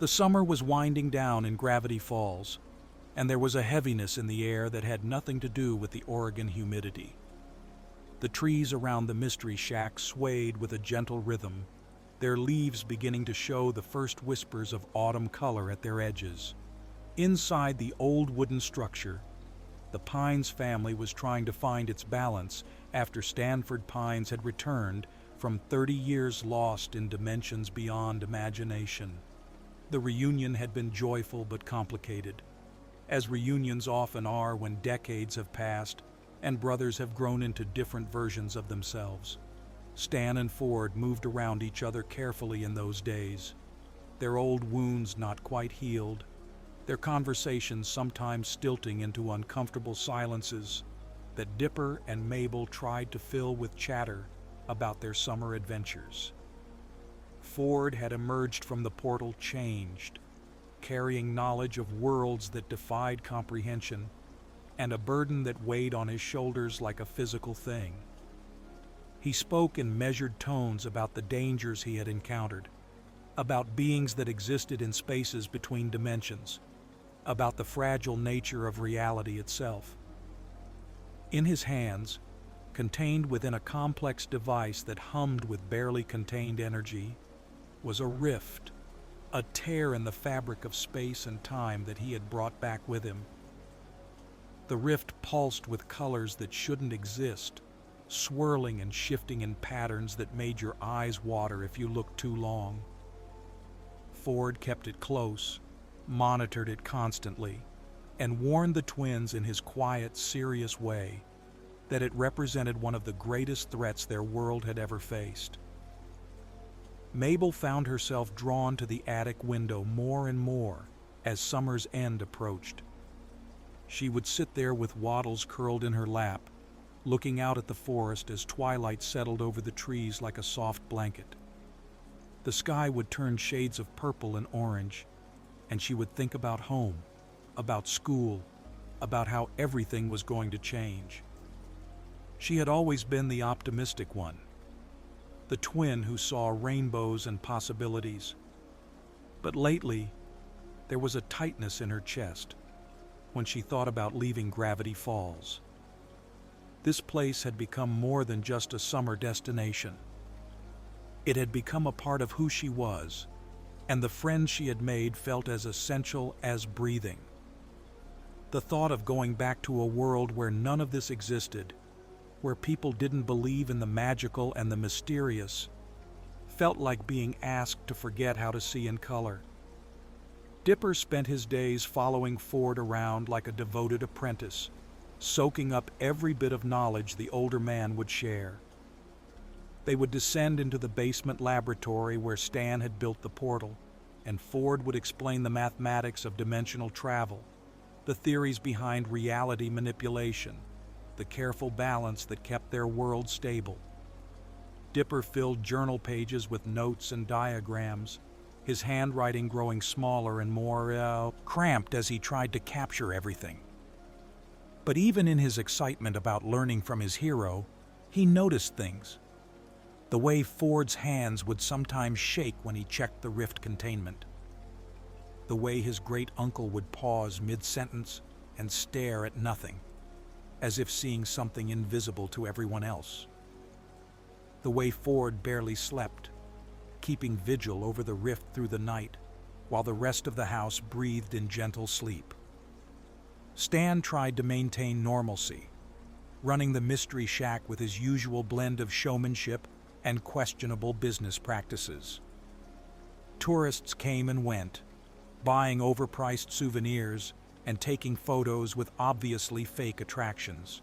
The summer was winding down in Gravity Falls, and there was a heaviness in the air that had nothing to do with the Oregon humidity. The trees around the mystery shack swayed with a gentle rhythm, their leaves beginning to show the first whispers of autumn color at their edges. Inside the old wooden structure, the Pines family was trying to find its balance after Stanford Pines had returned from 30 years lost in dimensions beyond imagination. The reunion had been joyful but complicated, as reunions often are when decades have passed and brothers have grown into different versions of themselves. Stan and Ford moved around each other carefully in those days, their old wounds not quite healed, their conversations sometimes stilting into uncomfortable silences that Dipper and Mabel tried to fill with chatter about their summer adventures. Ford had emerged from the portal changed, carrying knowledge of worlds that defied comprehension and a burden that weighed on his shoulders like a physical thing. He spoke in measured tones about the dangers he had encountered, about beings that existed in spaces between dimensions, about the fragile nature of reality itself. In his hands, contained within a complex device that hummed with barely contained energy, was a rift, a tear in the fabric of space and time that he had brought back with him. The rift pulsed with colors that shouldn't exist, swirling and shifting in patterns that made your eyes water if you looked too long. Ford kept it close, monitored it constantly, and warned the twins in his quiet, serious way that it represented one of the greatest threats their world had ever faced. Mabel found herself drawn to the attic window more and more as summer's end approached. She would sit there with Waddles curled in her lap, looking out at the forest as twilight settled over the trees like a soft blanket. The sky would turn shades of purple and orange, and she would think about home, about school, about how everything was going to change. She had always been the optimistic one, the twin who saw rainbows and possibilities. But lately, there was a tightness in her chest when she thought about leaving Gravity Falls. This place had become more than just a summer destination. It had become a part of who she was, and the friends she had made felt as essential as breathing. The thought of going back to a world where none of this existed, where people didn't believe in the magical and the mysterious, felt like being asked to forget how to see in color. Dipper spent his days following Ford around like a devoted apprentice, soaking up every bit of knowledge the older man would share. They would descend into the basement laboratory where Stan had built the portal, and Ford would explain the mathematics of dimensional travel, the theories behind reality manipulation, the careful balance that kept their world stable. Dipper filled journal pages with notes and diagrams, his handwriting growing smaller and more cramped as he tried to capture everything. But even in his excitement about learning from his hero, he noticed things. The way Ford's hands would sometimes shake when he checked the rift containment. The way his great-uncle would pause mid-sentence and stare at nothing, as if seeing something invisible to everyone else. The way Ford barely slept, keeping vigil over the rift through the night, while the rest of the house breathed in gentle sleep. Stan tried to maintain normalcy, running the mystery shack with his usual blend of showmanship and questionable business practices. Tourists came and went, buying overpriced souvenirs and taking photos with obviously fake attractions.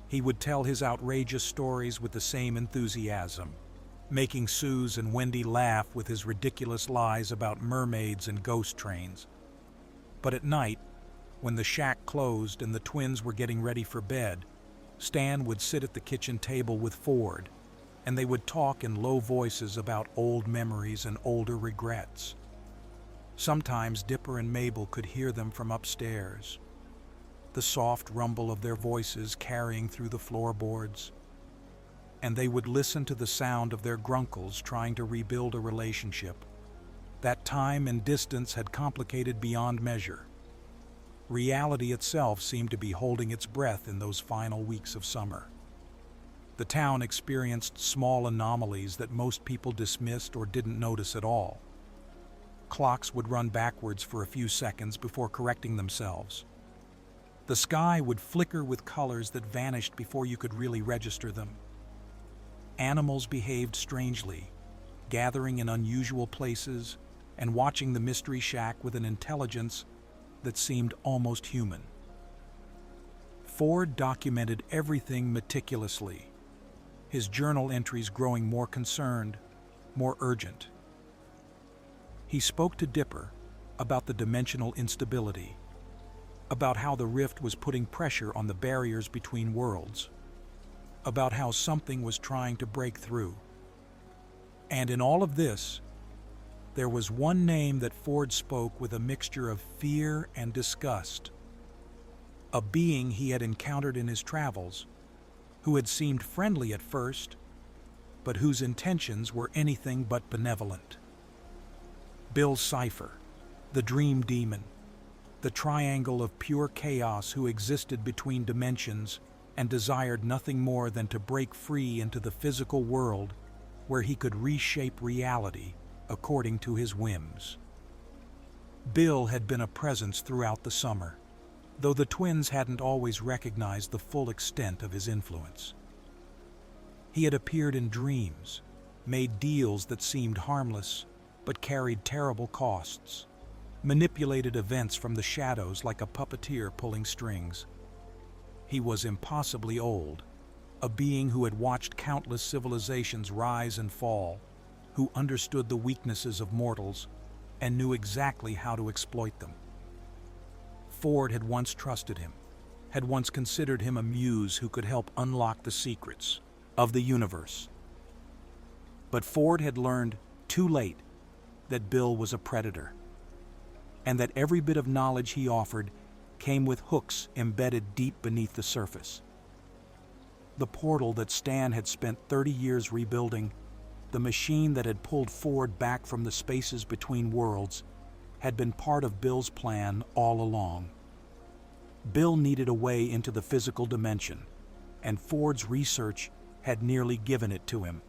He would tell his outrageous stories with the same enthusiasm, making Suze and Wendy laugh with his ridiculous lies about mermaids and ghost trains. But at night, when the shack closed and the twins were getting ready for bed, Stan would sit at the kitchen table with Ford, and they would talk in low voices about old memories and older regrets. Sometimes Dipper and Mabel could hear them from upstairs, the soft rumble of their voices carrying through the floorboards, and they would listen to the sound of their grunkles trying to rebuild a relationship, that Time and distance had complicated beyond measure. Reality itself seemed to be holding its breath in those final weeks of summer. The town experienced small anomalies that most people dismissed or didn't notice at all. Clocks would run backwards for a few seconds before correcting themselves. The sky would flicker with colors that vanished before you could really register them. Animals behaved strangely, gathering in unusual places and watching the Mystery Shack with an intelligence that seemed almost human. Ford documented everything meticulously, his journal entries growing more concerned, more urgent. He spoke to Dipper about the dimensional instability, about how the rift was putting pressure on the barriers between worlds, about how something was trying to break through. And in all of this, there was one name that Ford spoke with a mixture of fear and disgust. A being he had encountered in his travels, who had seemed friendly at first, but whose intentions were anything but benevolent. Bill Cipher, the dream demon, the triangle of pure chaos who existed between dimensions and desired nothing more than to break free into the physical world where he could reshape reality according to his whims. Bill had been a presence throughout the summer, though the twins hadn't always recognized the full extent of his influence. He had appeared in dreams, made deals that seemed harmless but carried terrible costs, manipulated events from the shadows like a puppeteer pulling strings. He was impossibly old, a being who had watched countless civilizations rise and fall, who understood the weaknesses of mortals and knew exactly how to exploit them. Ford had once trusted him, had once considered him a muse who could help unlock the secrets of the universe. But Ford had learned too late that Bill was a predator, and that every bit of knowledge he offered came with hooks embedded deep beneath the surface. The portal that Stan had spent 30 years rebuilding, the machine that had pulled Ford back from the spaces between worlds, had been part of Bill's plan all along. Bill needed a way into the physical dimension, and Ford's research had nearly given it to him.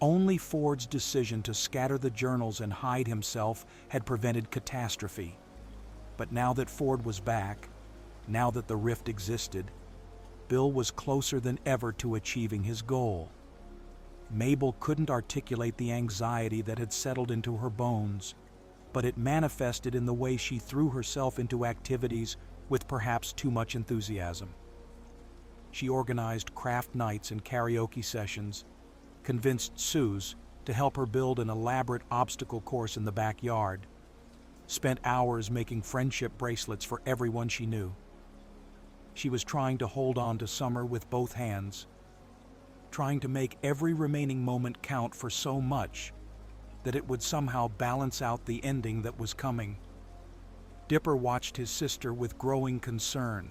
Only Ford's decision to scatter the journals and hide himself had prevented catastrophe. But now that Ford was back, now that the rift existed, Bill was closer than ever to achieving his goal. Mabel couldn't articulate the anxiety that had settled into her bones, but it manifested in the way she threw herself into activities with perhaps too much enthusiasm. She organized craft nights and karaoke sessions, convinced Suze to help her build an elaborate obstacle course in the backyard, spent hours making friendship bracelets for everyone she knew. She was trying to hold on to summer with both hands, trying to make every remaining moment count for so much that it would somehow balance out the ending that was coming. Dipper watched his sister with growing concern,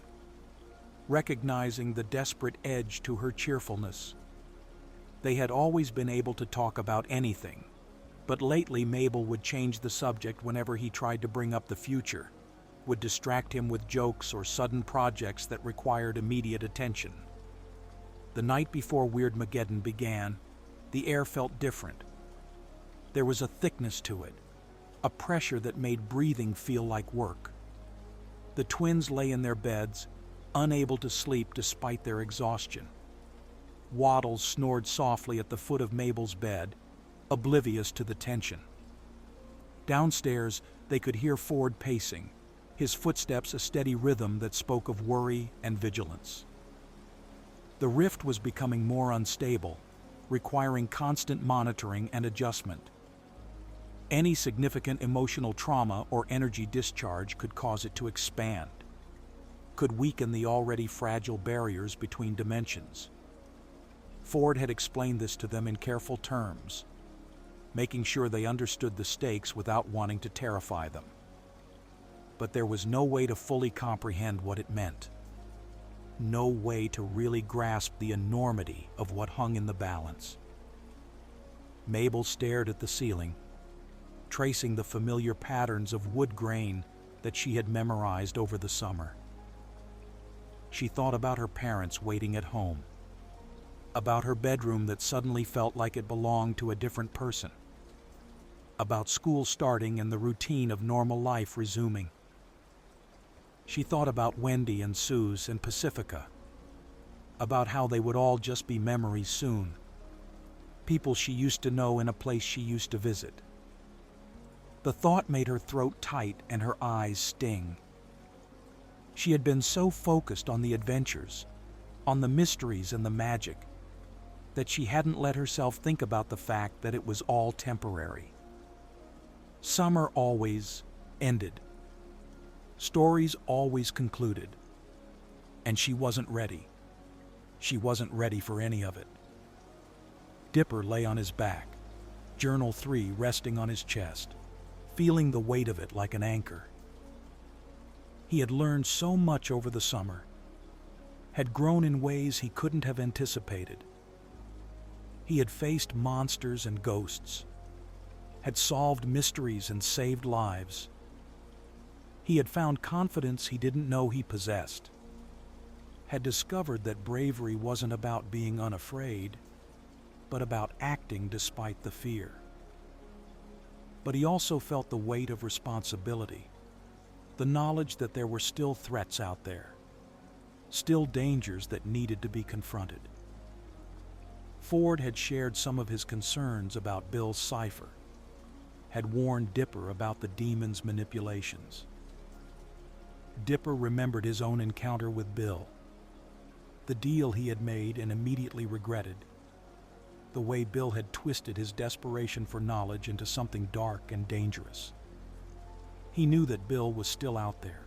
recognizing the desperate edge to her cheerfulness. They had always been able to talk about anything, but lately Mabel would change the subject whenever he tried to bring up the future, would distract him with jokes or sudden projects that required immediate attention. The night before Weirdmageddon began, the air felt different. There was a thickness to it, a pressure that made breathing feel like work. The twins lay in their beds, unable to sleep despite their exhaustion. Waddles snored softly at the foot of Mabel's bed, oblivious to the tension. Downstairs, they could hear Ford pacing, his footsteps a steady rhythm that spoke of worry and vigilance. The rift was becoming more unstable, requiring constant monitoring and adjustment. Any significant emotional trauma or energy discharge could cause it to expand, could weaken the already fragile barriers between dimensions. Ford had explained this to them in careful terms, making sure they understood the stakes without wanting to terrify them. But there was no way to fully comprehend what it meant. No way to really grasp the enormity of what hung in the balance. Mabel stared at the ceiling, tracing the familiar patterns of wood grain that she had memorized over the summer. She thought about her parents waiting at home, about her bedroom that suddenly felt like it belonged to a different person, about school starting and the routine of normal life resuming. She thought about Wendy and Suze and Pacifica, about how they would all just be memories soon, people she used to know in a place she used to visit. The thought made her throat tight and her eyes sting. She had been so focused on the adventures, on the mysteries and the magic, that she hadn't let herself think about the fact that it was all temporary. Summer always ended. Stories always concluded. And she wasn't ready. She wasn't ready for any of it. Dipper lay on his back, Journal 3 resting on his chest, feeling the weight of it like an anchor. He had learned so much over the summer, had grown in ways he couldn't have anticipated. He had faced monsters and ghosts, had solved mysteries and saved lives. He had found confidence he didn't know he possessed, had discovered that bravery wasn't about being unafraid, but about acting despite the fear. But he also felt the weight of responsibility, the knowledge that there were still threats out there, still dangers that needed to be confronted. Ford had shared some of his concerns about Bill Cipher, had warned Dipper about the demon's manipulations. Dipper remembered his own encounter with Bill, the deal he had made and immediately regretted, the way Bill had twisted his desperation for knowledge into something dark and dangerous. He knew that Bill was still out there,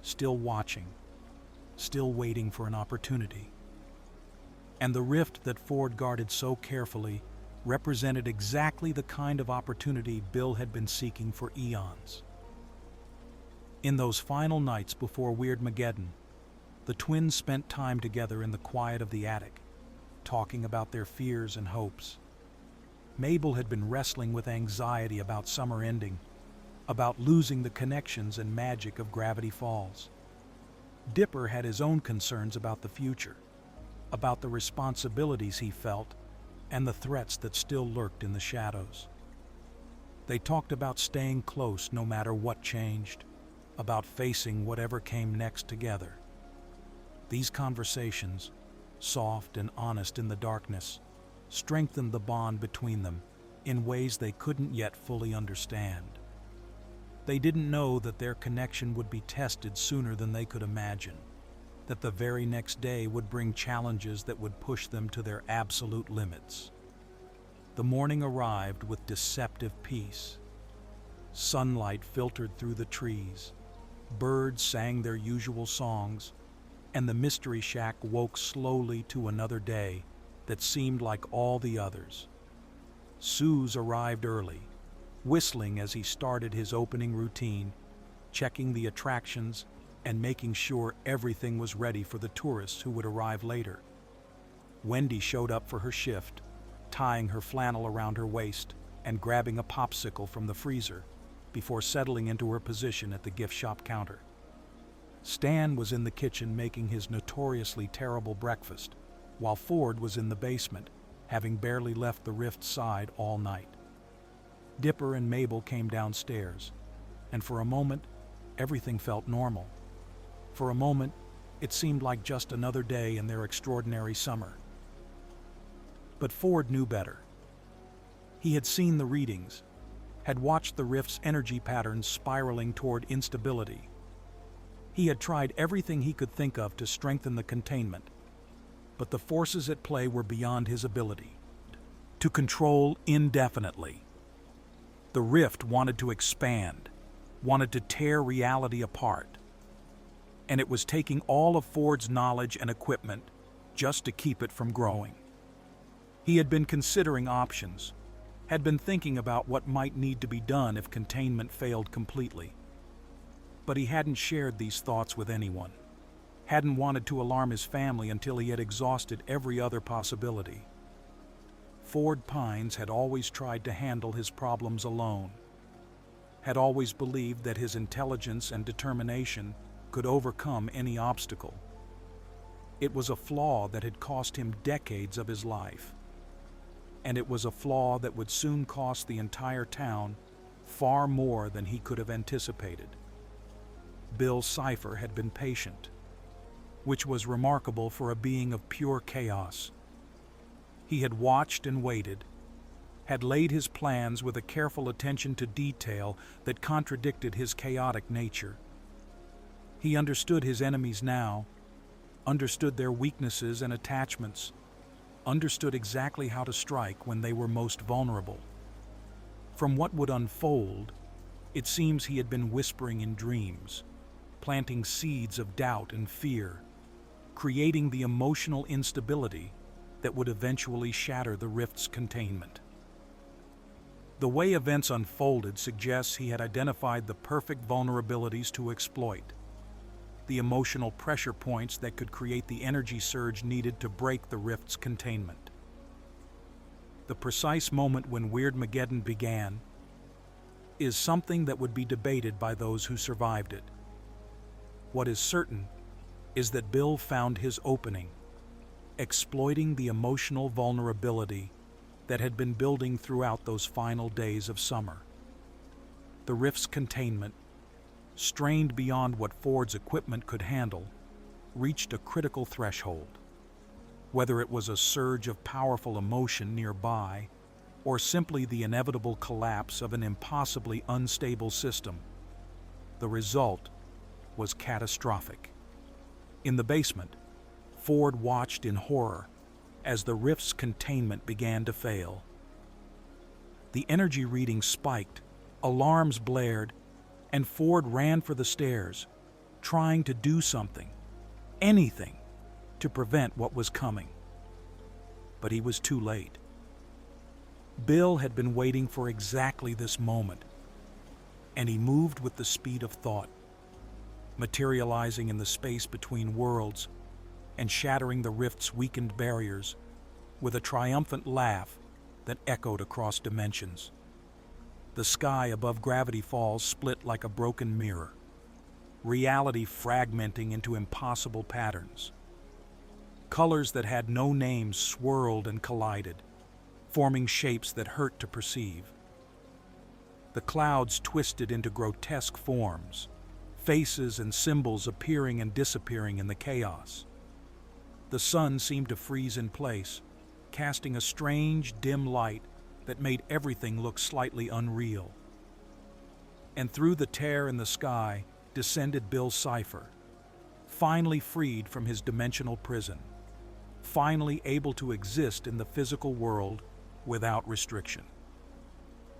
still watching, still waiting for an opportunity. And the rift that Ford guarded so carefully represented exactly the kind of opportunity Bill had been seeking for eons. In those final nights before Weirdmageddon, the twins spent time together in the quiet of the attic, talking about their fears and hopes. Mabel had been wrestling with anxiety about summer ending, about losing the connections and magic of Gravity Falls. Dipper had his own concerns about the future, about the responsibilities he felt and the threats that still lurked in the shadows. They talked about staying close no matter what changed, about facing whatever came next together. These conversations, soft and honest in the darkness, strengthened the bond between them in ways they couldn't yet fully understand. They didn't know that their connection would be tested sooner than they could imagine, that the very next day would bring challenges that would push them to their absolute limits. The morning arrived with deceptive peace. Sunlight filtered through the trees, birds sang their usual songs, and the mystery shack woke slowly to another day that seemed like all the others. Suze arrived early, whistling as he started his opening routine, checking the attractions and making sure everything was ready for the tourists who would arrive later. Wendy showed up for her shift, tying her flannel around her waist and grabbing a popsicle from the freezer before settling into her position at the gift shop counter. Stan was in the kitchen making his notoriously terrible breakfast, while Ford was in the basement, having barely left the rift's side all night. Dipper and Mabel came downstairs, and for a moment, everything felt normal. For a moment, it seemed like just another day in their extraordinary summer. But Ford knew better. He had seen the readings, had watched the rift's energy patterns spiraling toward instability. He had tried everything he could think of to strengthen the containment, but the forces at play were beyond his ability to control indefinitely. The rift wanted to expand, wanted to tear reality apart, and it was taking all of Ford's knowledge and equipment just to keep it from growing. He had been considering options, had been thinking about what might need to be done if containment failed completely. But he hadn't shared these thoughts with anyone, hadn't wanted to alarm his family until he had exhausted every other possibility. Ford Pines had always tried to handle his problems alone, had always believed that his intelligence and determination could overcome any obstacle. It was a flaw that had cost him decades of his life. And it was a flaw that would soon cost the entire town far more than he could have anticipated. Bill Cipher had been patient, which was remarkable for a being of pure chaos. He had watched and waited, had laid his plans with a careful attention to detail that contradicted his chaotic nature. He understood his enemies now, understood their weaknesses and attachments, understood exactly how to strike when they were most vulnerable. From what would unfold, it seems he had been whispering in dreams, planting seeds of doubt and fear, creating the emotional instability that would eventually shatter the rift's containment. The way events unfolded suggests he had identified the perfect vulnerabilities to exploit, the emotional pressure points that could create the energy surge needed to break the rift's containment. The precise moment when Weirdmageddon began is something that would be debated by those who survived it. What is certain is that Bill found his opening, exploiting the emotional vulnerability that had been building throughout those final days of summer. The rift's containment, strained beyond what Ford's equipment could handle, reached a critical threshold. Whether it was a surge of powerful emotion nearby, or simply the inevitable collapse of an impossibly unstable system, the result was catastrophic. In the basement, Ford watched in horror as the rift's containment began to fail. The energy reading spiked, alarms blared, and Ford ran for the stairs, trying to do something, anything, to prevent what was coming. But he was too late. Bill had been waiting for exactly this moment, and he moved with the speed of thought, materializing in the space between worlds and shattering the rift's weakened barriers with a triumphant laugh that echoed across dimensions. The sky above Gravity Falls split like a broken mirror, reality fragmenting into impossible patterns. Colors that had no names swirled and collided, forming shapes that hurt to perceive. The clouds twisted into grotesque forms, faces and symbols appearing and disappearing in the chaos. The sun seemed to freeze in place, casting a strange, dim light that made everything look slightly unreal. And through the tear in the sky descended Bill Cipher, finally freed from his dimensional prison, finally able to exist in the physical world without restriction.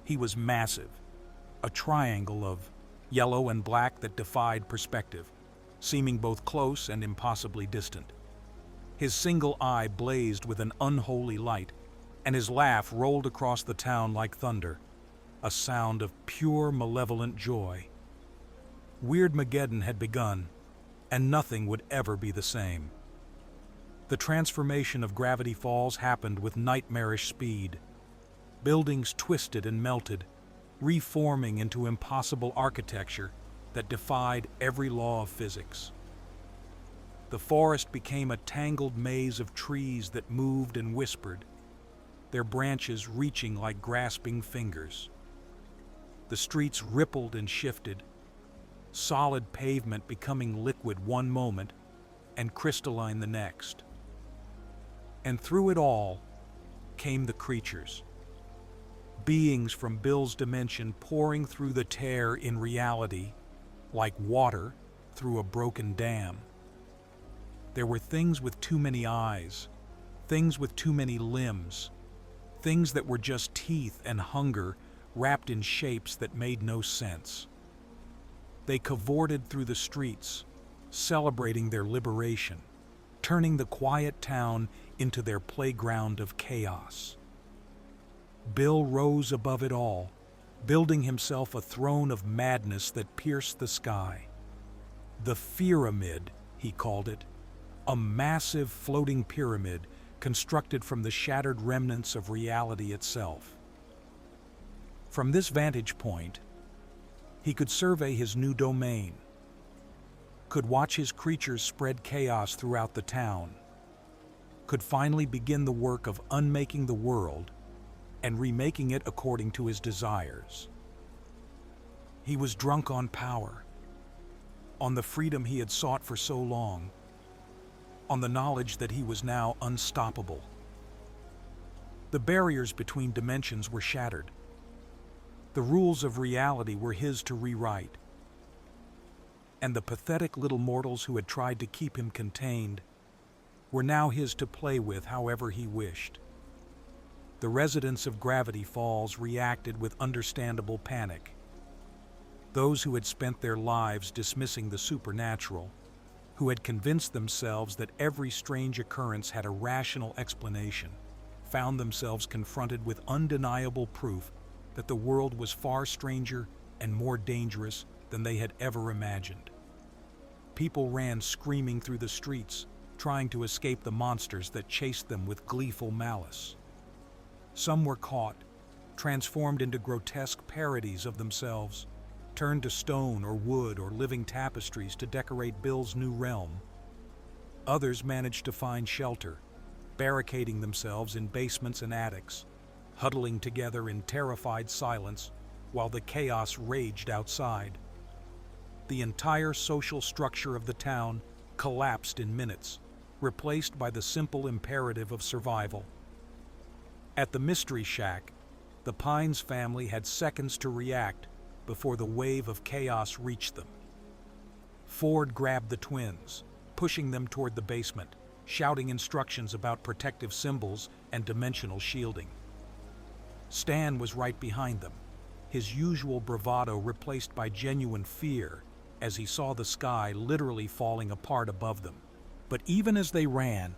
He was massive, a triangle of yellow and black that defied perspective, seeming both close and impossibly distant. His single eye blazed with an unholy light, and his laugh rolled across the town like thunder, a sound of pure malevolent joy. Weirdmageddon had begun, and nothing would ever be the same. The transformation of Gravity Falls happened with nightmarish speed. Buildings twisted and melted, reforming into impossible architecture that defied every law of physics. The forest became a tangled maze of trees that moved and whispered, their branches reaching like grasping fingers. The streets rippled and shifted, solid pavement becoming liquid one moment and crystalline the next. And through it all came the creatures, beings from Bill's dimension pouring through the tear in reality like water through a broken dam. There were things with too many eyes, things with too many limbs, things that were just teeth and hunger wrapped in shapes that made no sense. They cavorted through the streets, celebrating their liberation, turning the quiet town into their playground of chaos. Bill rose above it all, building himself a throne of madness that pierced the sky. The pyramid, he called it, a massive floating pyramid constructed from the shattered remnants of reality itself. From this vantage point, He could survey his new domain, could watch his creatures spread chaos throughout the town, could finally begin the work of unmaking the world and remaking it according to his desires. He was drunk on power, on the freedom he had sought for so long, on the knowledge that he was now unstoppable. The barriers between dimensions were shattered. The rules of reality were his to rewrite. And the pathetic little mortals who had tried to keep him contained were now his to play with however he wished. The residents of Gravity Falls reacted with understandable panic. Those who had spent their lives dismissing the supernatural, who had convinced themselves that every strange occurrence had a rational explanation, found themselves confronted with undeniable proof that the world was far stranger and more dangerous than they had ever imagined. People ran screaming through the streets, trying to escape the monsters that chased them with gleeful malice. Some were caught, transformed into grotesque parodies of themselves, turned to stone or wood or living tapestries to decorate Bill's new realm. Others managed to find shelter, barricading themselves in basements and attics, huddling together in terrified silence while the chaos raged outside. The entire social structure of the town collapsed in minutes, replaced by the simple imperative of survival. At the Mystery Shack, the Pines family had seconds to react before the wave of chaos reached them. Ford grabbed the twins, pushing them toward the basement, shouting instructions about protective symbols and dimensional shielding. Stan was right behind them, his usual bravado replaced by genuine fear as he saw the sky literally falling apart above them. But even as they ran,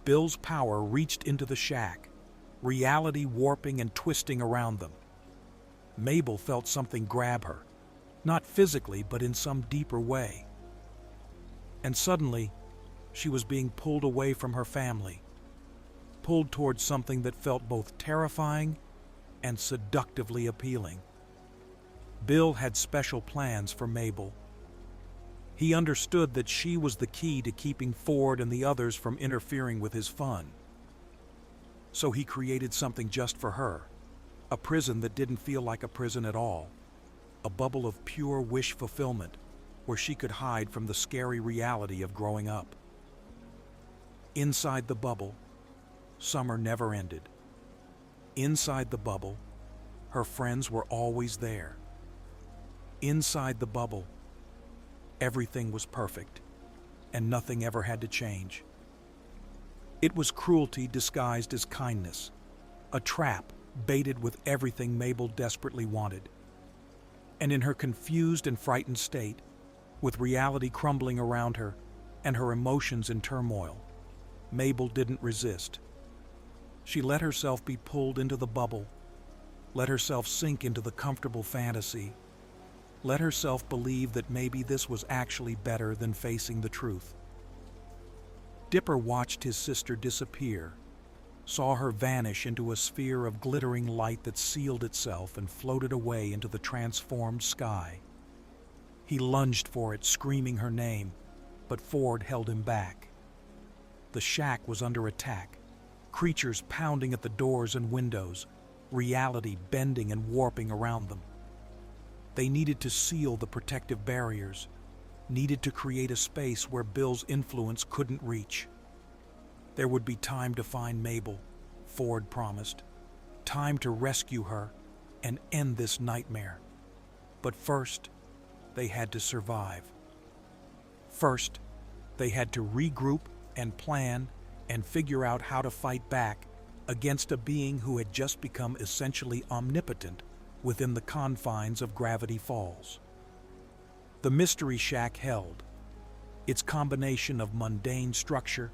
Bill's power reached into the shack, reality warping and twisting around them. Mabel felt something grab her, not physically, but in some deeper way. And suddenly, she was being pulled away from her family, pulled towards something that felt both terrifying and seductively appealing. Bill had special plans for Mabel. He understood that she was the key to keeping Ford and the others from interfering with his fun. So he created something just for her, a prison that didn't feel like a prison at all, a bubble of pure wish fulfillment where she could hide from the scary reality of growing up. Inside the bubble, summer never ended. Inside the bubble, her friends were always there. Inside the bubble, everything was perfect, and nothing ever had to change. It was cruelty disguised as kindness, a trap baited with everything Mabel desperately wanted. And in her confused and frightened state, with reality crumbling around her and her emotions in turmoil, Mabel didn't resist. She let herself be pulled into the bubble, let herself sink into the comfortable fantasy, let herself believe that maybe this was actually better than facing the truth. Dipper watched his sister disappear, saw her vanish into a sphere of glittering light that sealed itself and floated away into the transformed sky. He lunged for it, screaming her name, but Ford held him back. The shack was under attack, creatures pounding at the doors and windows, reality bending and warping around them. They needed to seal the protective barriers, needed to create a space where Bill's influence couldn't reach. There would be time to find Mabel, Ford promised, time to rescue her and end this nightmare. But first, they had to survive. First, they had to regroup and plan and figure out how to fight back against a being who had just become essentially omnipotent within the confines of Gravity Falls. The Mystery Shack held, its combination of mundane structure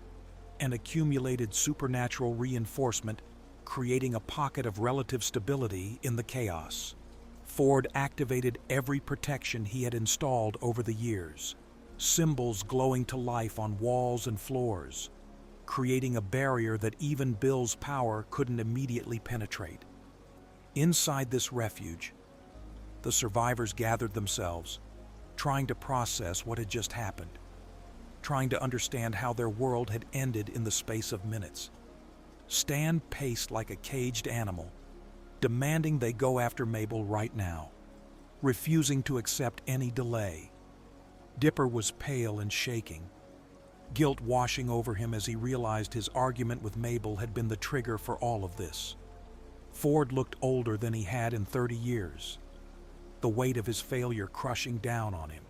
and accumulated supernatural reinforcement creating a pocket of relative stability in the chaos. Ford activated every protection he had installed over the years, symbols glowing to life on walls and floors, creating a barrier that even Bill's power couldn't immediately penetrate. Inside this refuge, the survivors gathered themselves, trying to process what had just happened, trying to understand how their world had ended in the space of minutes. Stan paced like a caged animal, demanding they go after Mabel right now, refusing to accept any delay. Dipper was pale and shaking, guilt washing over him as he realized his argument with Mabel had been the trigger for all of this. Ford looked older than he had in 30 years, the weight of his failure crushing down on him.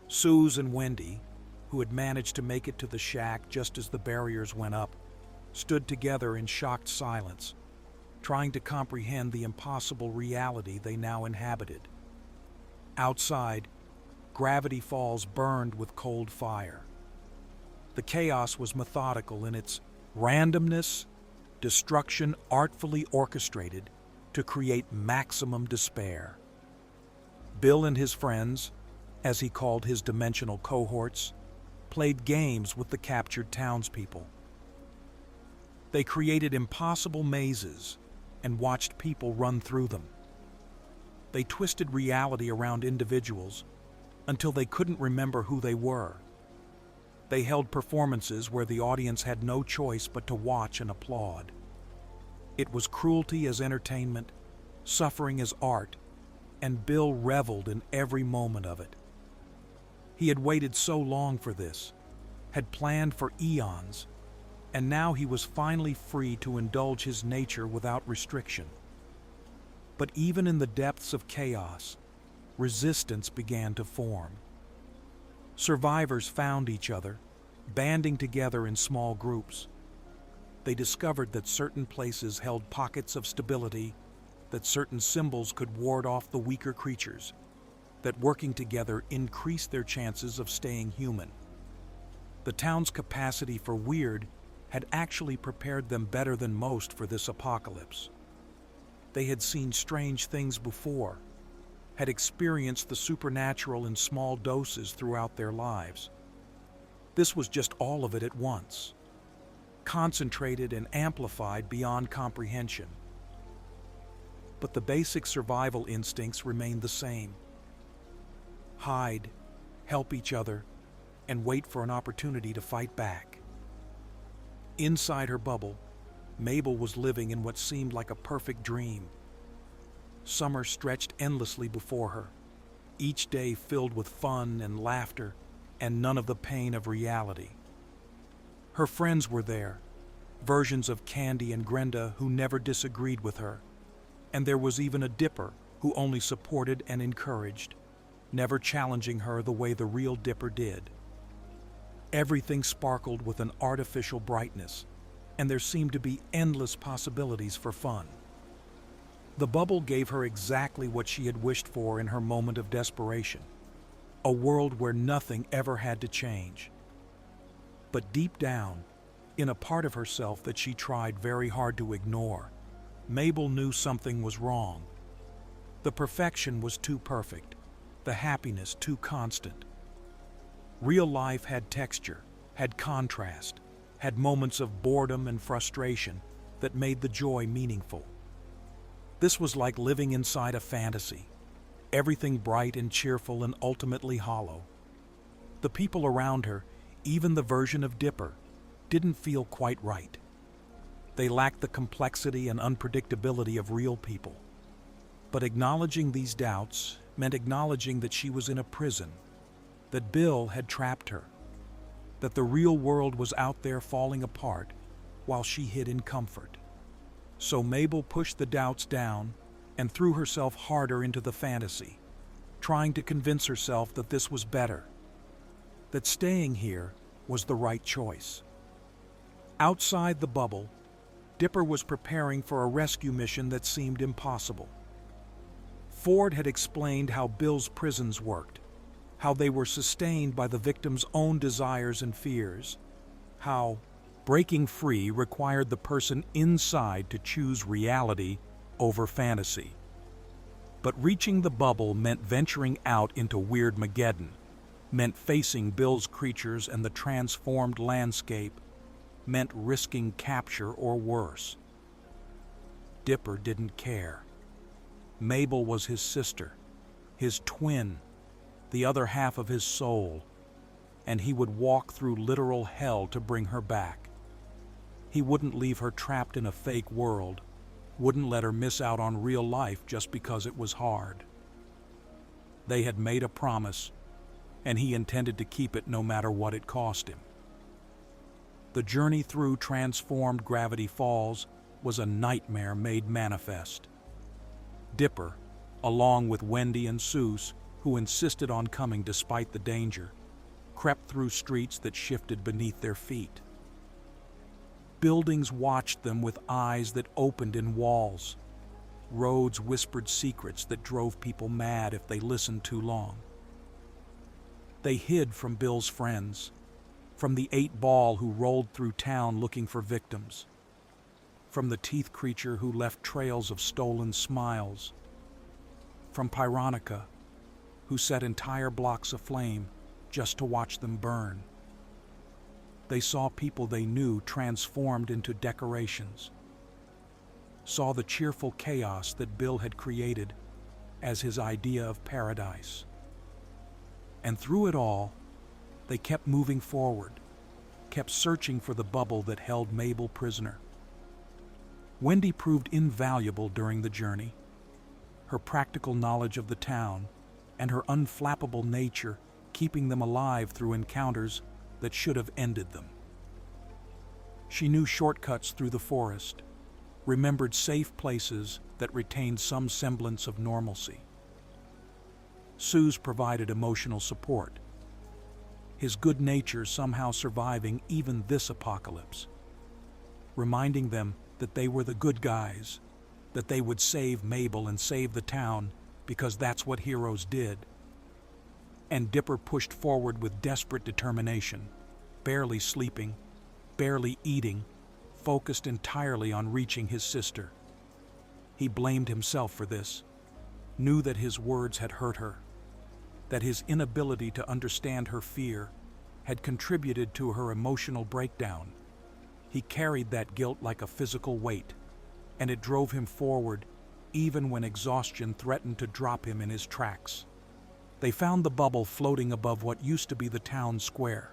Suze and Wendy, who had managed to make it to the shack just as the barriers went up, stood together in shocked silence, trying to comprehend the impossible reality they now inhabited. Outside, Gravity Falls burned with cold fire. The chaos was methodical in its randomness, destruction artfully orchestrated to create maximum despair. Bill and his friends, as he called his dimensional cohorts, played games with the captured townspeople. They created impossible mazes and watched people run through them. They twisted reality around individuals until they couldn't remember who they were. They held performances where the audience had no choice but to watch and applaud. It was cruelty as entertainment, suffering as art, and Bill reveled in every moment of it. He had waited so long for this, had planned for eons, and now he was finally free to indulge his nature without restriction. But even in the depths of chaos, resistance began to form. Survivors found each other, banding together in small groups. They discovered that certain places held pockets of stability, that certain symbols could ward off the weaker creatures, that working together increased their chances of staying human. The town's capacity for weird had actually prepared them better than most for this apocalypse. They had seen strange things before, had experienced the supernatural in small doses throughout their lives. This was just all of it at once, concentrated and amplified beyond comprehension. But the basic survival instincts remained the same. Hide, help each other, and wait for an opportunity to fight back. Inside her bubble, Mabel was living in what seemed like a perfect dream. Summer stretched endlessly before her, each day filled with fun and laughter and none of the pain of reality. Her friends were there, versions of Candy and Grenda who never disagreed with her, and there was even a Dipper who only supported and encouraged, never challenging her the way the real Dipper did. Everything sparkled with an artificial brightness, and there seemed to be endless possibilities for fun. The bubble gave her exactly what she had wished for in her moment of desperation, a world where nothing ever had to change. But deep down, in a part of herself that she tried very hard to ignore, Mabel knew something was wrong. The perfection was too perfect, the happiness too constant. Real life had texture, had contrast, had moments of boredom and frustration that made the joy meaningful. This was like living inside a fantasy, everything bright and cheerful and ultimately hollow. The people around her, even the version of Dipper, didn't feel quite right. They lacked the complexity and unpredictability of real people. But acknowledging these doubts meant acknowledging that she was in a prison, that Bill had trapped her, that the real world was out there falling apart while she hid in comfort. So Mabel pushed the doubts down and threw herself harder into the fantasy, trying to convince herself that this was better, that staying here was the right choice. Outside the bubble, Dipper was preparing for a rescue mission that seemed impossible. Ford had explained how Bill's prisons worked, how they were sustained by the victim's own desires and fears, how breaking free required the person inside to choose reality over fantasy. But reaching the bubble meant venturing out into Weirdmageddon, meant facing Bill's creatures and the transformed landscape, meant risking capture or worse. Dipper didn't care. Mabel was his sister, his twin, the other half of his soul, and he would walk through literal hell to bring her back. He wouldn't leave her trapped in a fake world, wouldn't let her miss out on real life just because it was hard. They had made a promise, and he intended to keep it no matter what it cost him. The journey through transformed Gravity Falls was a nightmare made manifest. Dipper, along with Wendy and Seuss, who insisted on coming despite the danger, crept through streets that shifted beneath their feet. Buildings watched them with eyes that opened in walls. Roads whispered secrets that drove people mad if they listened too long. They hid from Bill's friends, from the 8-ball who rolled through town looking for victims, from the teeth creature who left trails of stolen smiles, from Pironica, who set entire blocks aflame just to watch them burn. They saw people they knew transformed into decorations, saw the cheerful chaos that Bill had created as his idea of paradise. And through it all, they kept moving forward, kept searching for the bubble that held Mabel prisoner. Wendy proved invaluable during the journey. Her practical knowledge of the town and her unflappable nature keeping them alive through encounters that should have ended them. She knew shortcuts through the forest, remembered safe places that retained some semblance of normalcy. Seuss provided emotional support, his good nature somehow surviving even this apocalypse, reminding them that they were the good guys, that they would save Mabel and save the town because that's what heroes did. And Dipper pushed forward with desperate determination, barely sleeping, barely eating, focused entirely on reaching his sister. He blamed himself for this, knew that his words had hurt her, that his inability to understand her fear had contributed to her emotional breakdown. He carried that guilt like a physical weight, and it drove him forward even when exhaustion threatened to drop him in his tracks. They found the bubble floating above what used to be the town square,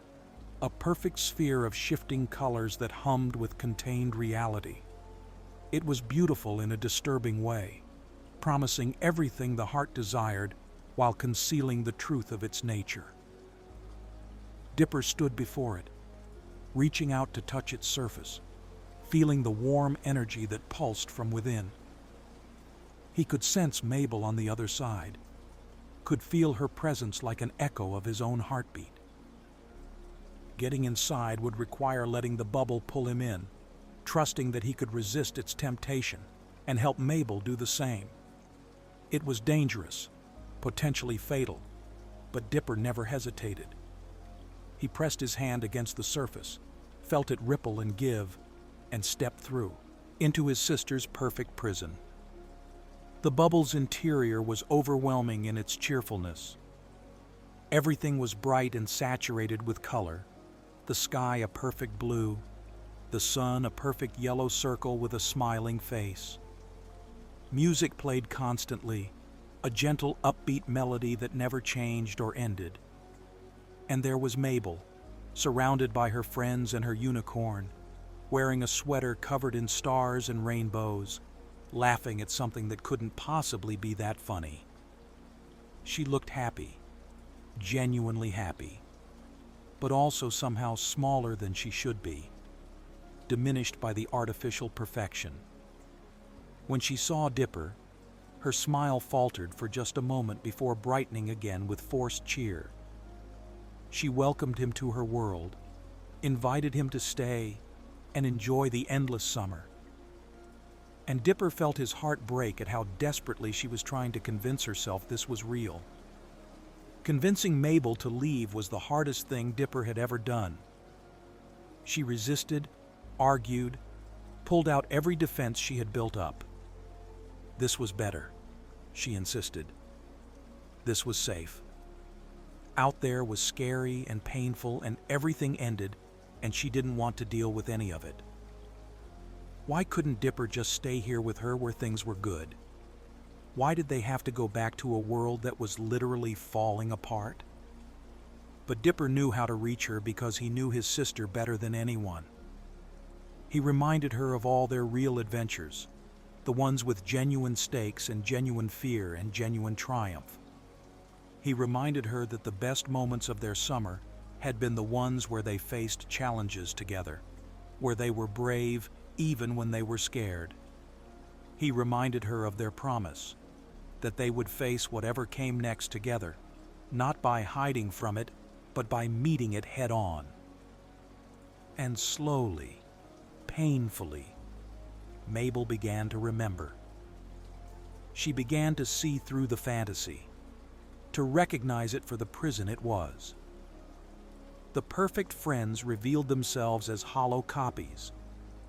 a perfect sphere of shifting colors that hummed with contained reality. It was beautiful in a disturbing way, promising everything the heart desired while concealing the truth of its nature. Dipper stood before it, reaching out to touch its surface, feeling the warm energy that pulsed from within. He could sense Mabel on the other side, could feel her presence like an echo of his own heartbeat. Getting inside would require letting the bubble pull him in, trusting that he could resist its temptation and help Mabel do the same. It was dangerous, potentially fatal, but Dipper never hesitated. He pressed his hand against the surface, felt it ripple and give, and stepped through, into his sister's perfect prison. The bubble's interior was overwhelming in its cheerfulness. Everything was bright and saturated with color, the sky a perfect blue, the sun a perfect yellow circle with a smiling face. Music played constantly, a gentle upbeat melody that never changed or ended. And there was Mabel, surrounded by her friends and her unicorn, wearing a sweater covered in stars and rainbows, laughing at something that couldn't possibly be that funny. She looked happy, genuinely happy, but also somehow smaller than she should be, diminished by the artificial perfection. When she saw Dipper, her smile faltered for just a moment before brightening again with forced cheer. She welcomed him to her world, invited him to stay and enjoy the endless summer. And Dipper felt his heart break at how desperately she was trying to convince herself this was real. Convincing Mabel to leave was the hardest thing Dipper had ever done. She resisted, argued, pulled out every defense she had built up. This was better, she insisted. This was safe. Out there was scary and painful, and everything ended, and she didn't want to deal with any of it. Why couldn't Dipper just stay here with her where things were good? Why did they have to go back to a world that was literally falling apart? But Dipper knew how to reach her because he knew his sister better than anyone. He reminded her of all their real adventures, the ones with genuine stakes and genuine fear and genuine triumph. He reminded her that the best moments of their summer had been the ones where they faced challenges together, where they were brave even when they were scared. He reminded her of their promise, that they would face whatever came next together, not by hiding from it, but by meeting it head-on. And slowly, painfully, Mabel began to remember. She began to see through the fantasy, to recognize it for the prison it was. The perfect friends revealed themselves as hollow copies,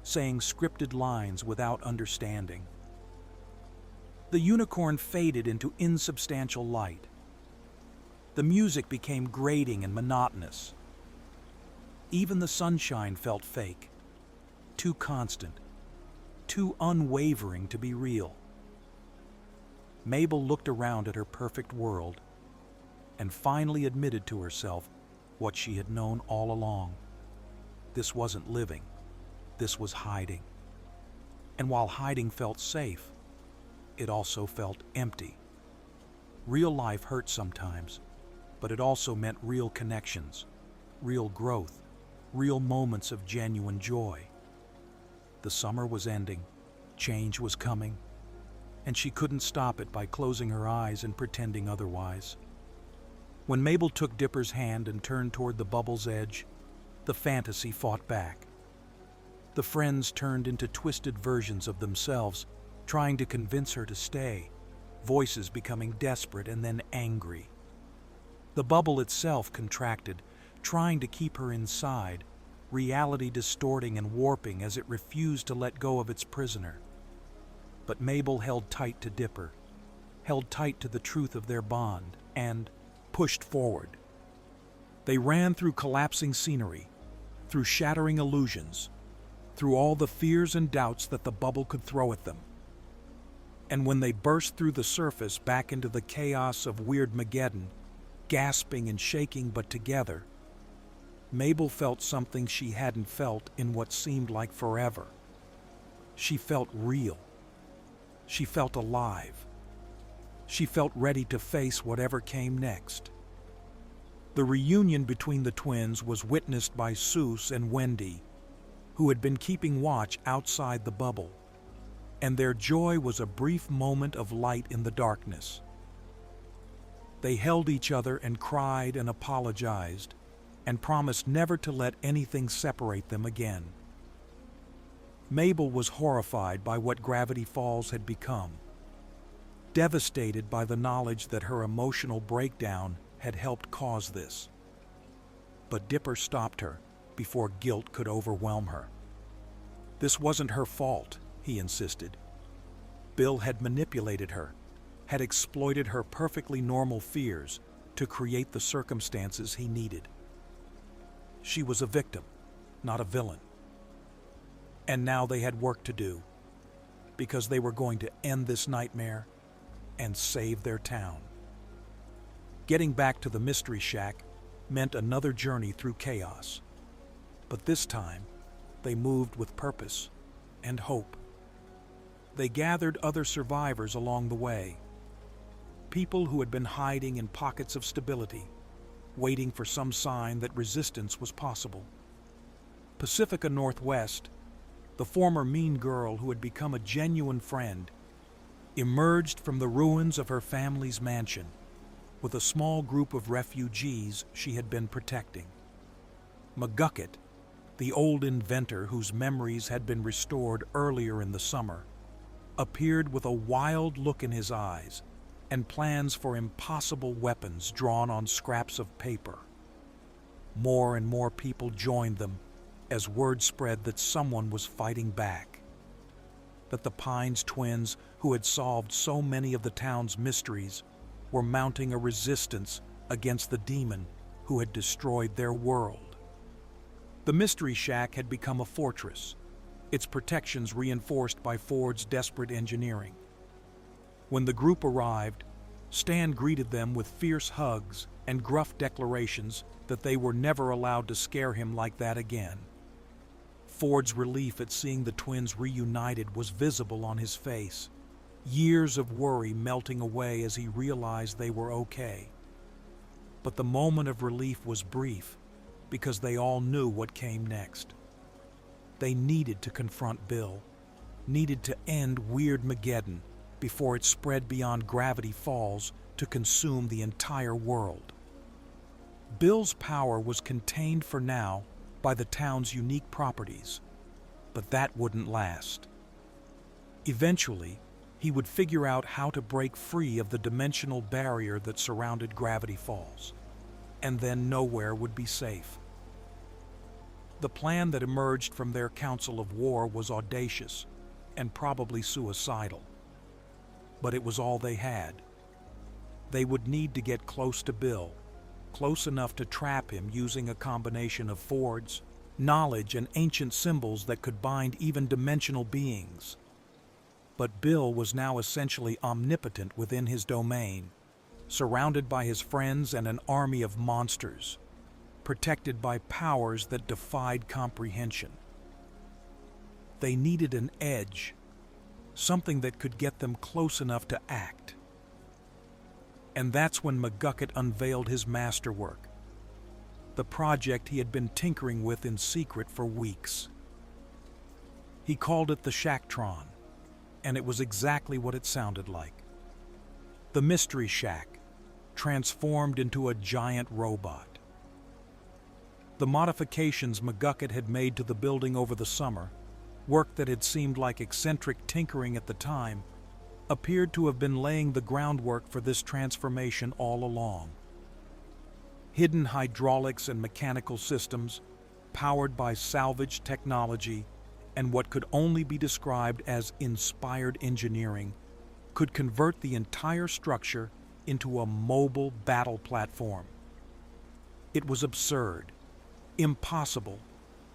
saying scripted lines without understanding. The unicorn faded into insubstantial light. The music became grating and monotonous. Even the sunshine felt fake, too constant, too unwavering to be real. Mabel looked around at her perfect world and finally admitted to herself what she had known all along. This wasn't living, this was hiding. And while hiding felt safe, it also felt empty. Real life hurt sometimes, but it also meant real connections, real growth, real moments of genuine joy. The summer was ending, change was coming, and she couldn't stop it by closing her eyes and pretending otherwise. When Mabel took Dipper's hand and turned toward the bubble's edge, the fantasy fought back. The friends turned into twisted versions of themselves, trying to convince her to stay, voices becoming desperate and then angry. The bubble itself contracted, trying to keep her inside, reality distorting and warping as it refused to let go of its prisoner. But Mabel held tight to Dipper, held tight to the truth of their bond, and pushed forward. They ran through collapsing scenery, through shattering illusions, through all the fears and doubts that the bubble could throw at them. And when they burst through the surface back into the chaos of Weirdmageddon, gasping and shaking but together, Mabel felt something she hadn't felt in what seemed like forever. She felt real. She felt alive. She felt ready to face whatever came next. The reunion between the twins was witnessed by Seuss and Wendy, who had been keeping watch outside the bubble, and their joy was a brief moment of light in the darkness. They held each other and cried and apologized, and promised never to let anything separate them again. Mabel was horrified by what Gravity Falls had become, devastated by the knowledge that her emotional breakdown had helped cause this. But Dipper stopped her before guilt could overwhelm her. This wasn't her fault, he insisted. Bill had manipulated her, had exploited her perfectly normal fears to create the circumstances he needed. She was a victim, not a villain. And now they had work to do, because they were going to end this nightmare and save their town. Getting back to the Mystery Shack meant another journey through chaos. But this time, they moved with purpose and hope. They gathered other survivors along the way, people who had been hiding in pockets of stability, waiting for some sign that resistance was possible. Pacifica Northwest, the former mean girl who had become a genuine friend, emerged from the ruins of her family's mansion with a small group of refugees she had been protecting. McGucket, the old inventor whose memories had been restored earlier in the summer, appeared with a wild look in his eyes and plans for impossible weapons drawn on scraps of paper. More and more people joined them as word spread that someone was fighting back, that the Pines twins, who had solved so many of the town's mysteries, were mounting a resistance against the demon who had destroyed their world. The Mystery Shack had become a fortress, its protections reinforced by Ford's desperate engineering. When the group arrived, Stan greeted them with fierce hugs and gruff declarations that they were never allowed to scare him like that again. Ford's relief at seeing the twins reunited was visible on his face, years of worry melting away as he realized they were okay. But the moment of relief was brief, because they all knew what came next. They needed to confront Bill, needed to end Weirdmageddon before it spread beyond Gravity Falls to consume the entire world. Bill's power was contained for now by the town's unique properties, but that wouldn't last. Eventually, he would figure out how to break free of the dimensional barrier that surrounded Gravity Falls, and then nowhere would be safe. The plan that emerged from their council of war was audacious and probably suicidal, but it was all they had. They would need to get close to Bill, close enough to trap him using a combination of Ford's knowledge and ancient symbols that could bind even dimensional beings. But Bill was now essentially omnipotent within his domain, surrounded by his friends and an army of monsters, protected by powers that defied comprehension. They needed an edge, something that could get them close enough to act. And that's when McGucket unveiled his masterwork, the project he had been tinkering with in secret for weeks. He called it the Shacktron, and it was exactly what it sounded like. The Mystery Shack, transformed into a giant robot. The modifications McGucket had made to the building over the summer, work that had seemed like eccentric tinkering at the time, appeared to have been laying the groundwork for this transformation all along. Hidden hydraulics and mechanical systems, powered by salvage technology and what could only be described as inspired engineering, could convert the entire structure into a mobile battle platform. It was absurd, impossible,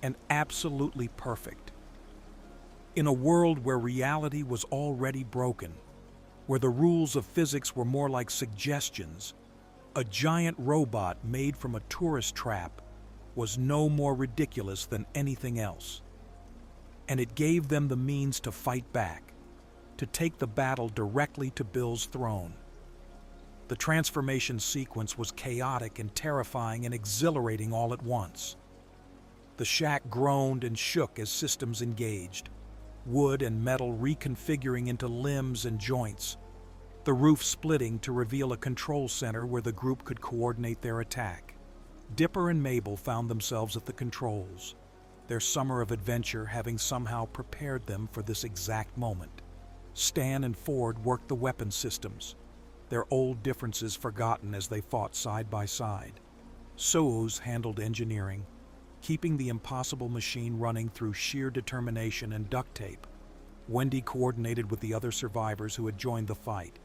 and absolutely perfect. In a world where reality was already broken, where the rules of physics were more like suggestions, a giant robot made from a tourist trap was no more ridiculous than anything else. And it gave them the means to fight back, to take the battle directly to Bill's throne. The transformation sequence was chaotic and terrifying and exhilarating all at once. The shack groaned and shook as systems engaged, wood and metal reconfiguring into limbs and joints, the roof splitting to reveal a control center where the group could coordinate their attack. Dipper and Mabel found themselves at the controls, their summer of adventure having somehow prepared them for this exact moment. Stan and Ford worked the weapon systems, their old differences forgotten as they fought side by side. Soos handled engineering, keeping the impossible machine running through sheer determination and duct tape. Wendy coordinated with the other survivors who had joined the fight,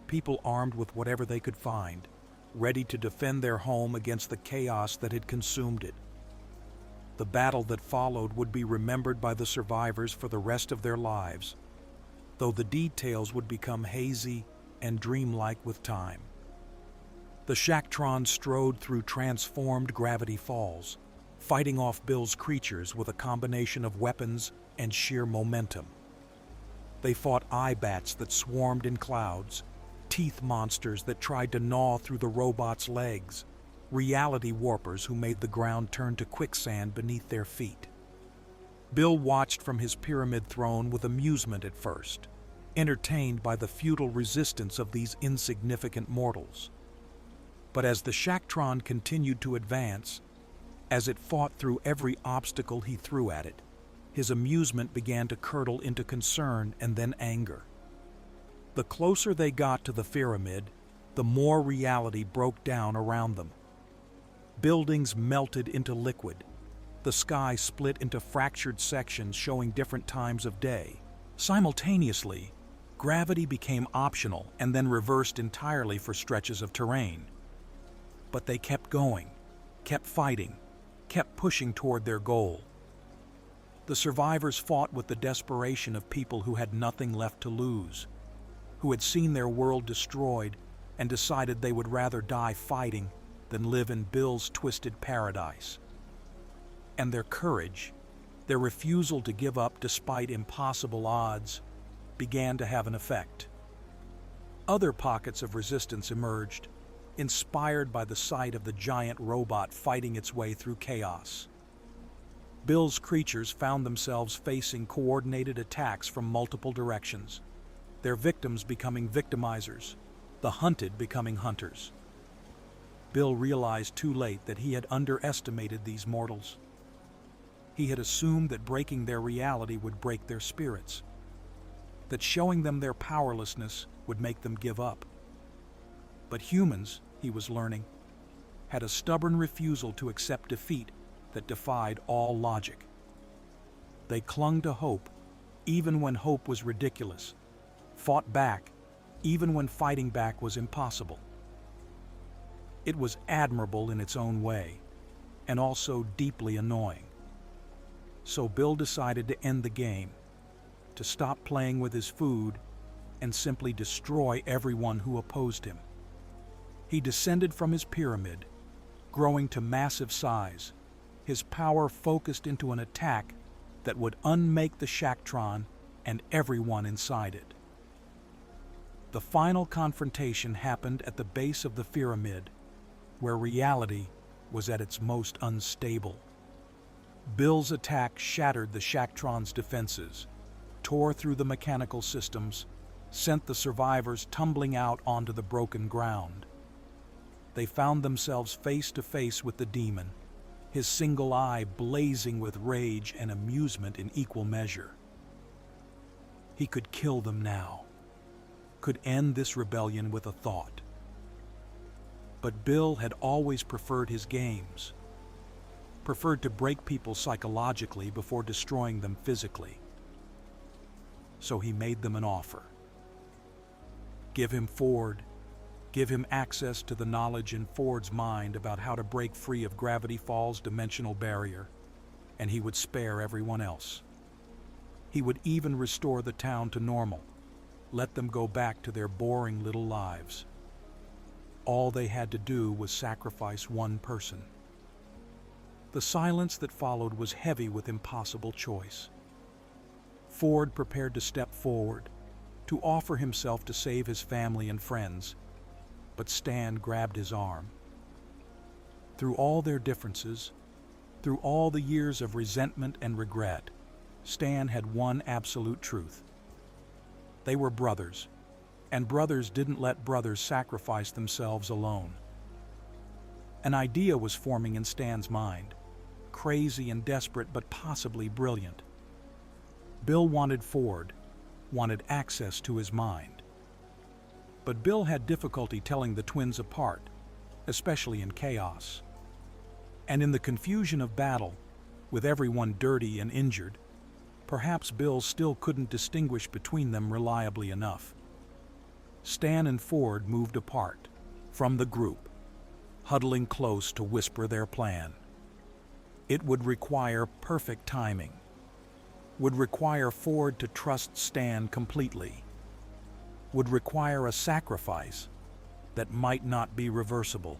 people armed with whatever they could find, ready to defend their home against the chaos that had consumed it. The battle that followed would be remembered by the survivors for the rest of their lives, though the details would become hazy and dreamlike with time. The Shacktron strode through transformed Gravity Falls, fighting off Bill's creatures with a combination of weapons and sheer momentum. They fought eye bats that swarmed in clouds, teeth monsters that tried to gnaw through the robot's legs, reality warpers who made the ground turn to quicksand beneath their feet. Bill watched from his pyramid throne with amusement at first, entertained by the futile resistance of these insignificant mortals. But as the Shacktron continued to advance, as it fought through every obstacle he threw at it, his amusement began to curdle into concern and then anger. The closer they got to the pyramid, the more reality broke down around them. Buildings melted into liquid. The sky split into fractured sections showing different times of day. Simultaneously, gravity became optional and then reversed entirely for stretches of terrain. But they kept going, kept fighting, kept pushing toward their goal. The survivors fought with the desperation of people who had nothing left to lose, who had seen their world destroyed and decided they would rather die fighting than live in Bill's twisted paradise. And their courage, their refusal to give up despite impossible odds, began to have an effect. Other pockets of resistance emerged, inspired by the sight of the giant robot fighting its way through chaos. Bill's creatures found themselves facing coordinated attacks from multiple directions, their victims becoming victimizers, the hunted becoming hunters. Bill realized too late that he had underestimated these mortals. He had assumed that breaking their reality would break their spirits, that showing them their powerlessness would make them give up. But humans, he was learning, had a stubborn refusal to accept defeat that defied all logic. They clung to hope, even when hope was ridiculous, fought back, even when fighting back was impossible. It was admirable in its own way, and also deeply annoying. So Bill decided to end the game, to stop playing with his food and simply destroy everyone who opposed him. He descended from his pyramid, growing to massive size, his power focused into an attack that would unmake the Shacktron and everyone inside it. The final confrontation happened at the base of the pyramid, where reality was at its most unstable. Bill's attack shattered the Shacktron's defenses, tore through the mechanical systems, sent the survivors tumbling out onto the broken ground. They found themselves face to face with the demon, his single eye blazing with rage and amusement in equal measure. He could kill them now, could end this rebellion with a thought. But Bill had always preferred his games, preferred to break people psychologically before destroying them physically. So he made them an offer. Give him Ford, give him access to the knowledge in Ford's mind about how to break free of Gravity Falls' dimensional barrier, and he would spare everyone else. He would even restore the town to normal, let them go back to their boring little lives. All they had to do was sacrifice one person. The silence that followed was heavy with impossible choice. Ford prepared to step forward, to offer himself to save his family and friends, but Stan grabbed his arm. Through all their differences, through all the years of resentment and regret, Stan had one absolute truth. They were brothers, and brothers didn't let brothers sacrifice themselves alone. An idea was forming in Stan's mind, crazy and desperate but possibly brilliant. Bill wanted Ford, wanted access to his mind. But Bill had difficulty telling the twins apart, especially in chaos. And in the confusion of battle, with everyone dirty and injured, perhaps Bill still couldn't distinguish between them reliably enough. Stan and Ford moved apart from the group, huddling close to whisper their plan. It would require perfect timing, would require Ford to trust Stan completely, would require a sacrifice that might not be reversible.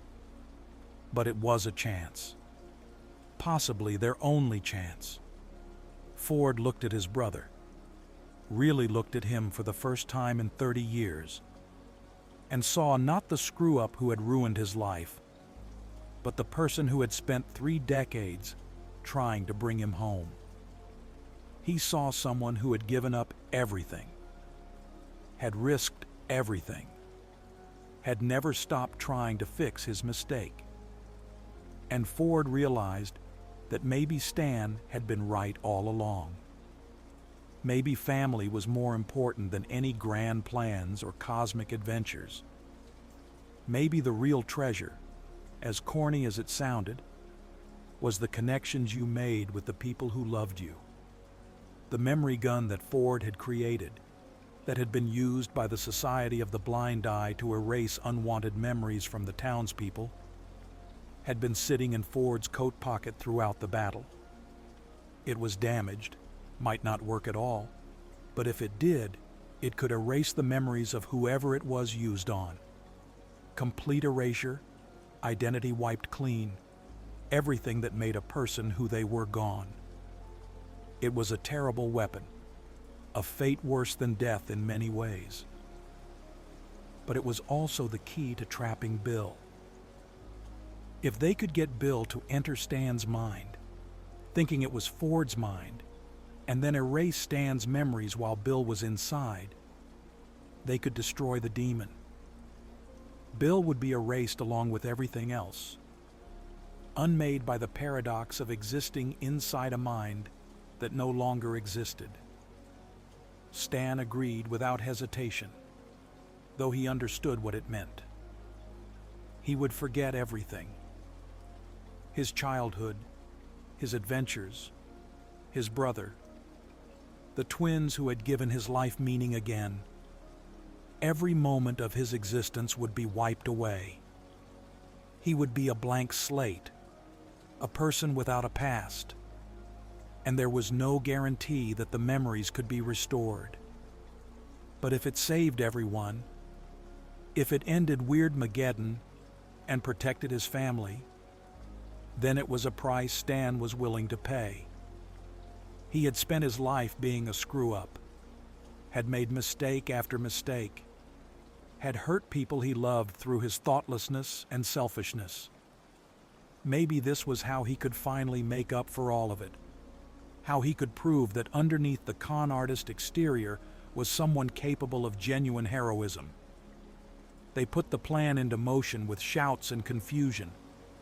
But it was a chance, possibly their only chance. Ford looked at his brother, really looked at him for the first time in 30 years, and saw not the screw-up who had ruined his life, but the person who had spent 3 decades trying to bring him home. He saw someone who had given up everything, had risked everything, had never stopped trying to fix his mistake. And Ford realized that maybe Stan had been right all along. Maybe family was more important than any grand plans or cosmic adventures. Maybe the real treasure, as corny as it sounded, was the connections you made with the people who loved you. The memory gun that Ford had created, that had been used by the Society of the Blind Eye to erase unwanted memories from the townspeople, had been sitting in Ford's coat pocket throughout the battle. It was damaged, might not work at all, but if it did, It could erase the memories of whoever it was used on. Complete erasure, identity wiped clean, everything that made a person who they were gone. It was a terrible weapon, a fate worse than death in many ways. But it was also the key to trapping Bill. If they could get Bill to enter Stan's mind, thinking it was Ford's mind, and then erase Stan's memories while Bill was inside, they could destroy the demon. Bill would be erased along with everything else, unmade by the paradox of existing inside a mind that no longer existed. Stan agreed without hesitation, though he understood what it meant. He would forget everything. His childhood, his adventures, his brother, the twins who had given his life meaning again. Every moment of his existence would be wiped away. He would be a blank slate, a person without a past, and there was no guarantee that the memories could be restored. But if it saved everyone, if it ended Weirdmageddon and protected his family, then it was a price Stan was willing to pay. He had spent his life being a screw-up, had made mistake after mistake, had hurt people he loved through his thoughtlessness and selfishness. Maybe this was how he could finally make up for all of it, how he could prove that underneath the con artist exterior was someone capable of genuine heroism. They put the plan into motion with shouts and confusion,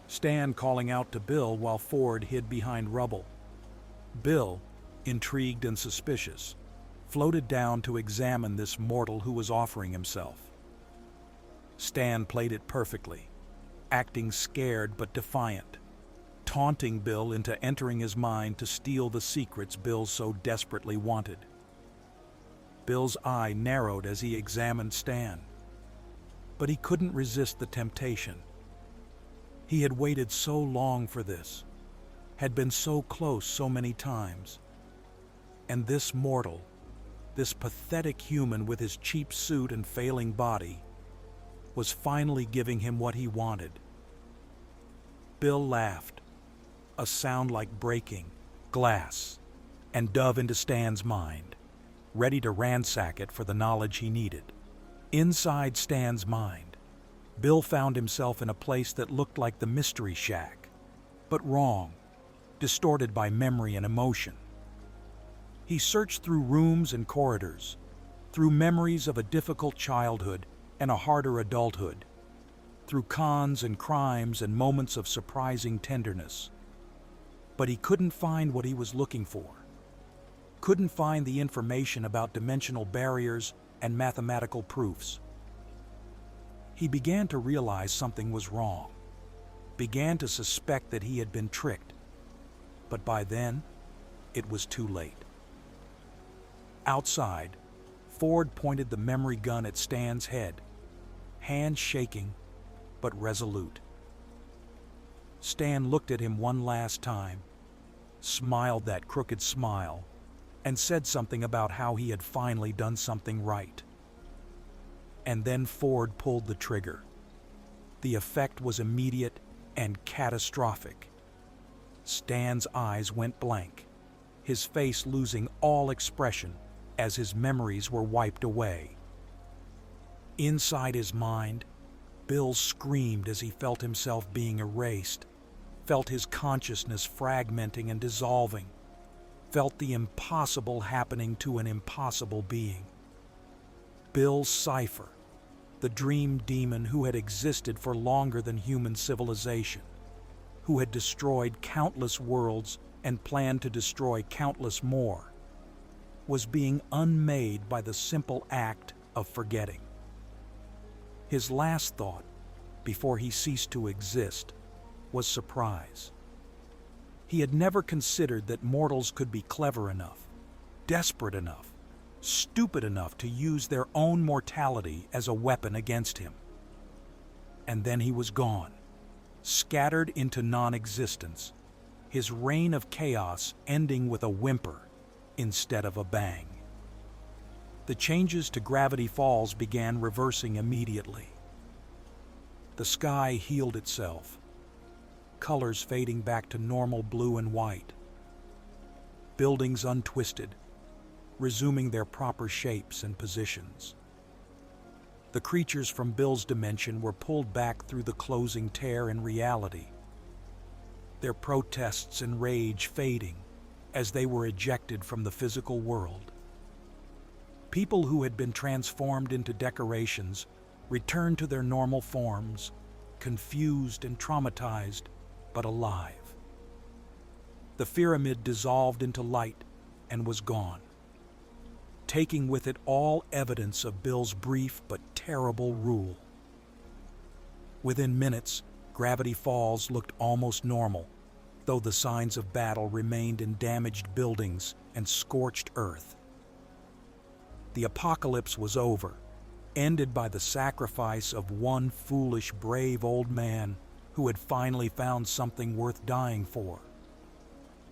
Stan calling out to Bill while Ford hid behind rubble. Bill, intrigued and suspicious, floated down to examine this mortal who was offering himself. Stan played it perfectly, acting scared but defiant, taunting Bill into entering his mind to steal the secrets Bill so desperately wanted. Bill's eye narrowed as he examined Stan, but he couldn't resist the temptation. He had waited so long for this, had been so close so many times, and this mortal, this pathetic human with his cheap suit and failing body, was finally giving him what he wanted. Bill laughed, a sound like breaking glass, and dove into Stan's mind, ready to ransack it for the knowledge he needed. Inside Stan's mind, Bill found himself in a place that looked like the Mystery Shack, but wrong, distorted by memory and emotion. He searched through rooms and corridors, through memories of a difficult childhood and a harder adulthood, through cons and crimes and moments of surprising tenderness. But he couldn't find what he was looking for. Couldn't find the information about dimensional barriers and mathematical proofs. He began to realize something was wrong, began to suspect that he had been tricked, but by then, it was too late. Outside, Ford pointed the memory gun at Stan's head, hand shaking, but resolute. Stan looked at him one last time, smiled that crooked smile, and said something about how he had finally done something right. And then Ford pulled the trigger. The effect was immediate and catastrophic. Stan's eyes went blank, his face losing all expression as his memories were wiped away. Inside his mind, Bill screamed as he felt himself being erased, felt his consciousness fragmenting and dissolving, felt the impossible happening to an impossible being. Bill Cipher, the dream demon who had existed for longer than human civilization, who had destroyed countless worlds and planned to destroy countless more, was being unmade by the simple act of forgetting. His last thought, before he ceased to exist, was surprise. He had never considered that mortals could be clever enough, desperate enough, stupid enough to use their own mortality as a weapon against him. And then he was gone, scattered into non-existence, his reign of chaos ending with a whimper instead of a bang. The changes to Gravity Falls began reversing immediately. The sky healed itself, colors fading back to normal blue and white. Buildings untwisted, resuming their proper shapes and positions. The creatures from Bill's dimension were pulled back through the closing tear in reality, their protests and rage fading as they were ejected from the physical world. People who had been transformed into decorations returned to their normal forms, confused and traumatized, but alive. The pyramid dissolved into light and was gone, taking with it all evidence of Bill's brief but terrible rule. Within minutes, Gravity Falls looked almost normal, though the signs of battle remained in damaged buildings and scorched earth. The apocalypse was over, ended by the sacrifice of one foolish, brave old man who had finally found something worth dying for.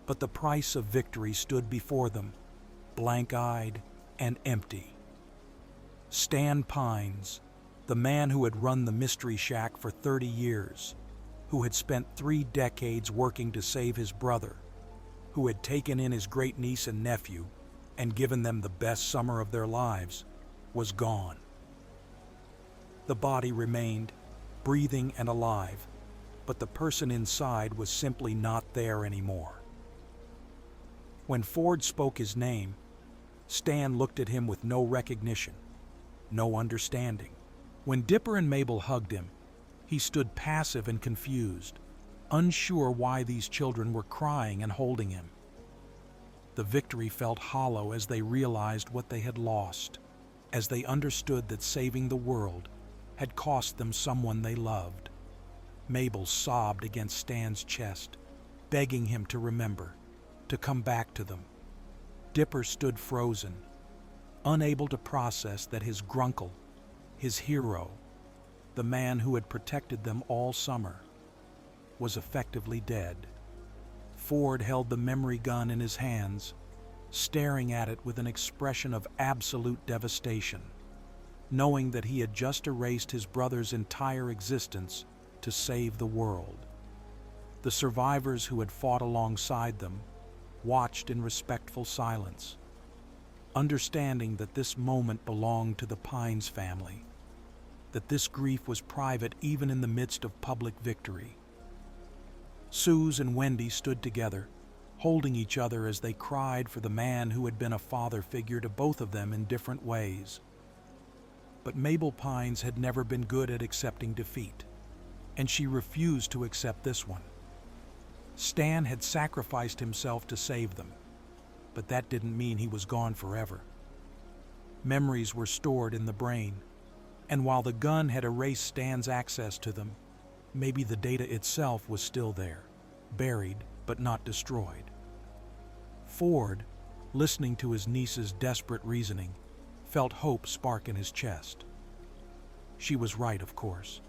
But the price of victory stood before them, blank-eyed and empty. Stan Pines, the man who had run the Mystery Shack for 30 years, who had spent 3 decades working to save his brother, who had taken in his great-niece and nephew and given them the best summer of their lives, was gone. The body remained, breathing and alive, but the person inside was simply not there anymore. When Ford spoke his name, Stan looked at him with no recognition, no understanding. When Dipper and Mabel hugged him, he stood passive and confused, unsure why these children were crying and holding him. The victory felt hollow as they realized what they had lost, as they understood that saving the world had cost them someone they loved. Mabel sobbed against Stan's chest, begging him to remember, to come back to them. Dipper stood frozen, unable to process that his grunkle, his hero, the man who had protected them all summer, was effectively dead. Ford held the memory gun in his hands, staring at it with an expression of absolute devastation, knowing that he had just erased his brother's entire existence to save the world. The survivors who had fought alongside them watched in respectful silence, understanding that this moment belonged to the Pines family, that this grief was private even in the midst of public victory. Suze and Wendy stood together, holding each other as they cried for the man who had been a father figure to both of them in different ways. But Mabel Pines had never been good at accepting defeat, and she refused to accept this one. Stan had sacrificed himself to save them, but that didn't mean he was gone forever. Memories were stored in the brain, and while the gun had erased Stan's access to them, maybe the data itself was still there, buried but not destroyed. Ford, listening to his niece's desperate reasoning, felt hope spark in his chest. She was right, of course.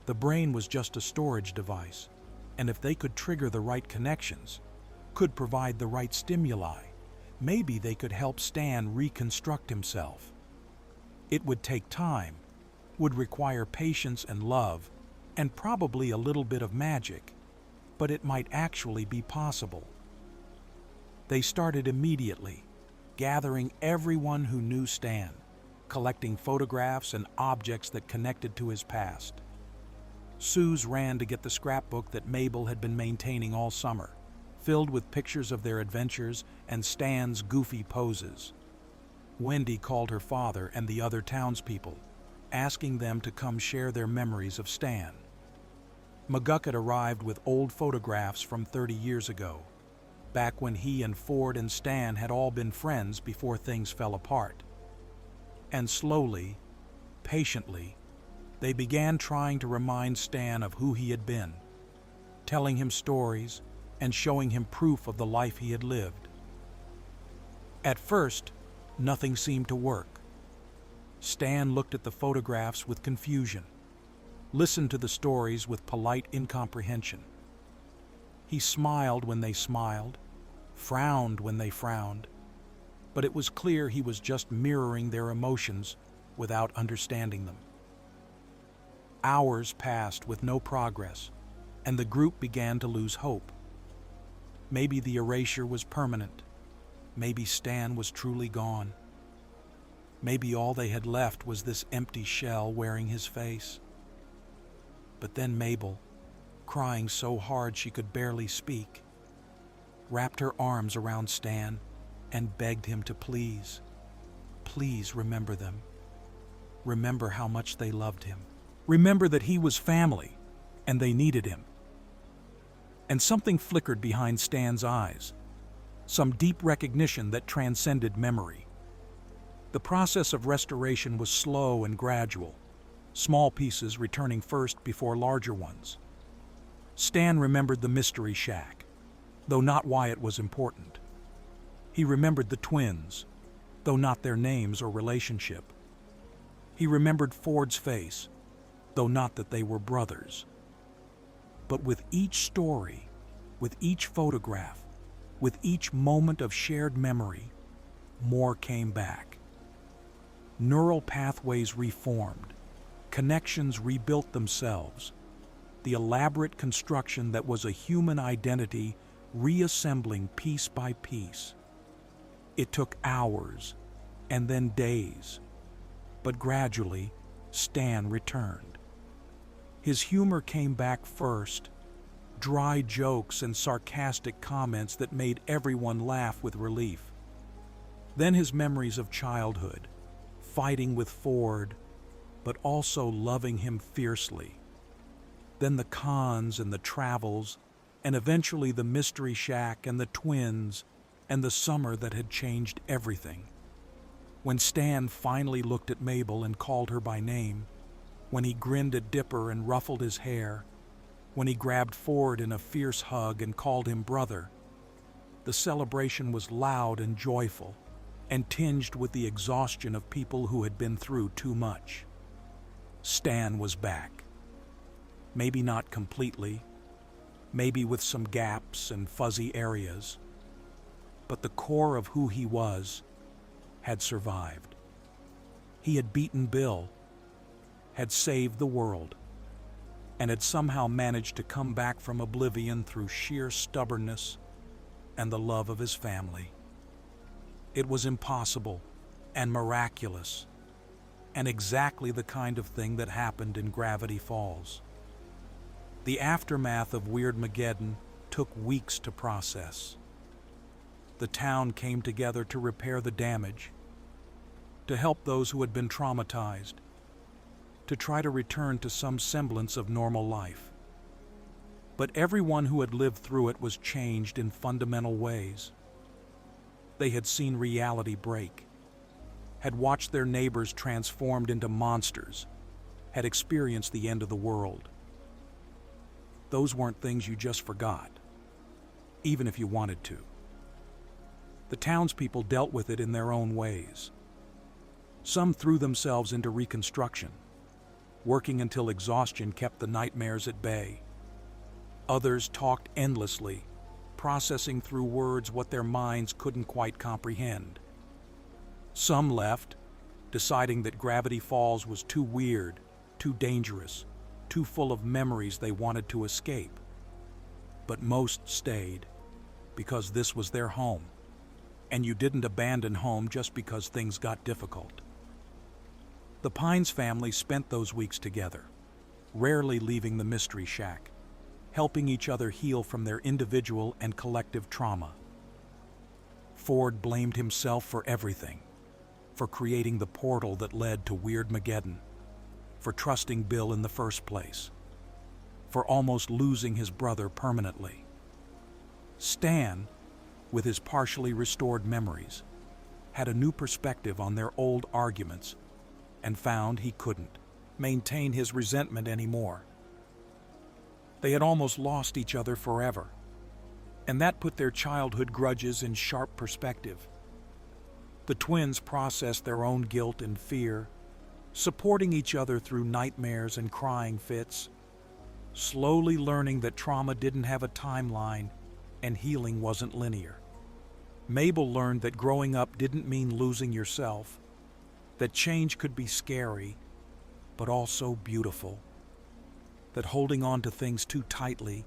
The brain was just a storage device, and if they could trigger the right connections, could provide the right stimuli, maybe they could help Stan reconstruct himself. It would take time, would require patience and love, and probably a little bit of magic, but it might actually be possible. They started immediately, gathering everyone who knew Stan, collecting photographs and objects that connected to his past. Suze ran to get the scrapbook that Mabel had been maintaining all summer, filled with pictures of their adventures and Stan's goofy poses. Wendy called her father and the other townspeople, asking them to come share their memories of Stan. McGucket arrived with old photographs from 30 years ago, back when he and Ford and Stan had all been friends before things fell apart. And slowly, patiently, they began trying to remind Stan of who he had been, telling him stories and showing him proof of the life he had lived. At first, nothing seemed to work. Stan looked at the photographs with confusion, listened to the stories with polite incomprehension. He smiled when they smiled, frowned when they frowned, but it was clear he was just mirroring their emotions without understanding them. Hours passed with no progress, and the group began to lose hope. Maybe the erasure was permanent. Maybe Stan was truly gone. Maybe all they had left was this empty shell wearing his face. But then Mabel, crying so hard she could barely speak, wrapped her arms around Stan and begged him to please remember them. Remember how much they loved him. Remember that he was family and they needed him. And something flickered behind Stan's eyes, some deep recognition that transcended memory. The process of restoration was slow and gradual, small pieces returning first before larger ones. Stan remembered the mystery shack, though not why it was important. He remembered the twins, though not their names or relationship. He remembered Ford's face, though not that they were brothers. But with each story, with each photograph, with each moment of shared memory, more came back. Neural pathways reformed, connections rebuilt themselves, the elaborate construction that was a human identity reassembling piece by piece. It took hours and then days, but gradually Stan returned. His humor came back first, dry jokes and sarcastic comments that made everyone laugh with relief. Then his memories of childhood, fighting with Ford, but also loving him fiercely. Then the cons and the travels, and eventually the mystery shack and the twins, and the summer that had changed everything. When Stan finally looked at Mabel and called her by name, when he grinned at Dipper and ruffled his hair, when he grabbed Ford in a fierce hug and called him brother, the celebration was loud and joyful, and tinged with the exhaustion of people who had been through too much. Stan was back. Maybe not completely, maybe with some gaps and fuzzy areas, but the core of who he was had survived. He had beaten Bill, had saved the world, and had somehow managed to come back from oblivion through sheer stubbornness and the love of his family. It was impossible and miraculous, and exactly the kind of thing that happened in Gravity Falls. The aftermath of Weirdmageddon took weeks to process. The town came together to repair the damage, to help those who had been traumatized, to try to return to some semblance of normal life. But everyone who had lived through it was changed in fundamental ways. They had seen reality break, had watched their neighbors transformed into monsters, had experienced the end of the world. Those weren't things you just forgot, even if you wanted to. The townspeople dealt with it in their own ways. Some threw themselves into reconstruction, working until exhaustion kept the nightmares at bay. Others talked endlessly, processing through words what their minds couldn't quite comprehend. Some left, deciding that Gravity Falls was too weird, too dangerous, too full of memories they wanted to escape. But most stayed, because this was their home, and you didn't abandon home just because things got difficult. The Pines family spent those weeks together, rarely leaving the mystery shack, helping each other heal from their individual and collective trauma. Ford blamed himself for everything, for creating the portal that led to Weirdmageddon, for trusting Bill in the first place, for almost losing his brother permanently. Stan, with his partially restored memories, had a new perspective on their old arguments and found he couldn't maintain his resentment anymore. They had almost lost each other forever, and that put their childhood grudges in sharp perspective. The twins processed their own guilt and fear, supporting each other through nightmares and crying fits, slowly learning that trauma didn't have a timeline and healing wasn't linear. Mabel learned that growing up didn't mean losing yourself, that change could be scary, but also beautiful, that holding on to things too tightly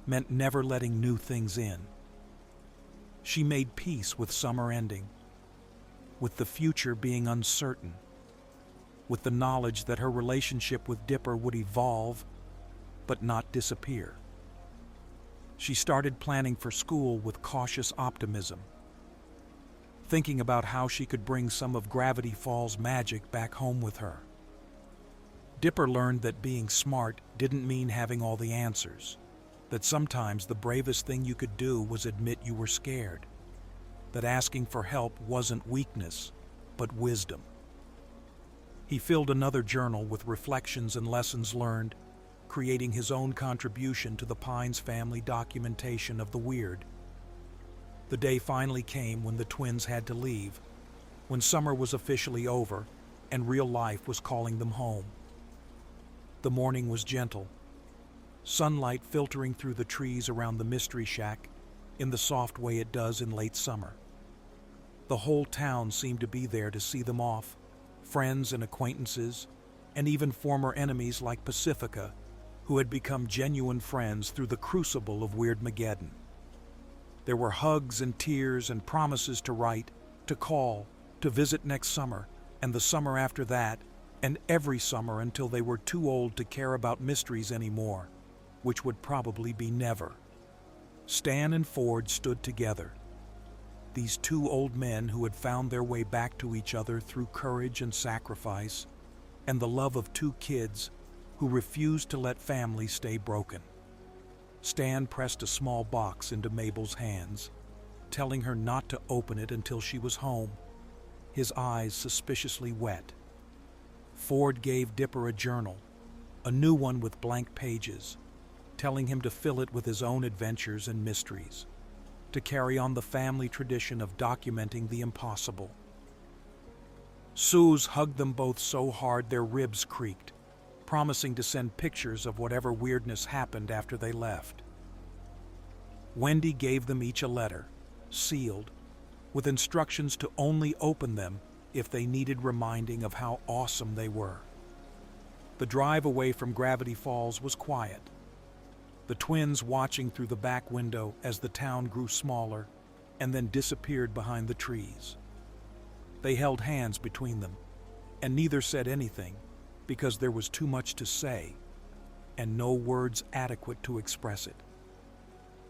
meant never letting new things in. She made peace with summer ending, with the future being uncertain, with the knowledge that her relationship with Dipper would evolve, but not disappear. She started planning for school with cautious optimism, thinking about how she could bring some of Gravity Falls' magic back home with her. Dipper learned that being smart didn't mean having all the answers, that sometimes the bravest thing you could do was admit you were scared, that asking for help wasn't weakness, but wisdom. He filled another journal with reflections and lessons learned, creating his own contribution to the Pines family documentation of the weird. The day finally came when the twins had to leave, when summer was officially over and real life was calling them home. The morning was gentle, sunlight filtering through the trees around the mystery shack in the soft way it does in late summer. The whole town seemed to be there to see them off, friends and acquaintances, and even former enemies like Pacifica, who had become genuine friends through the crucible of Weirdmageddon. There were hugs and tears and promises to write, to call, to visit next summer, and the summer after that, and every summer until they were too old to care about mysteries anymore, which would probably be never. Stan and Ford stood together, these two old men who had found their way back to each other through courage and sacrifice, and the love of two kids who refused to let family stay broken. Stan pressed a small box into Mabel's hands, telling her not to open it until she was home, his eyes suspiciously wet. Ford gave Dipper a journal, a new one with blank pages, telling him to fill it with his own adventures and mysteries, to carry on the family tradition of documenting the impossible. Suze hugged them both so hard their ribs creaked, promising to send pictures of whatever weirdness happened after they left. Wendy gave them each a letter, sealed, with instructions to only open them if they needed reminding of how awesome they were. The drive away from Gravity Falls was quiet, the twins watching through the back window as the town grew smaller and then disappeared behind the trees. They held hands between them, and neither said anything because there was too much to say and no words adequate to express it.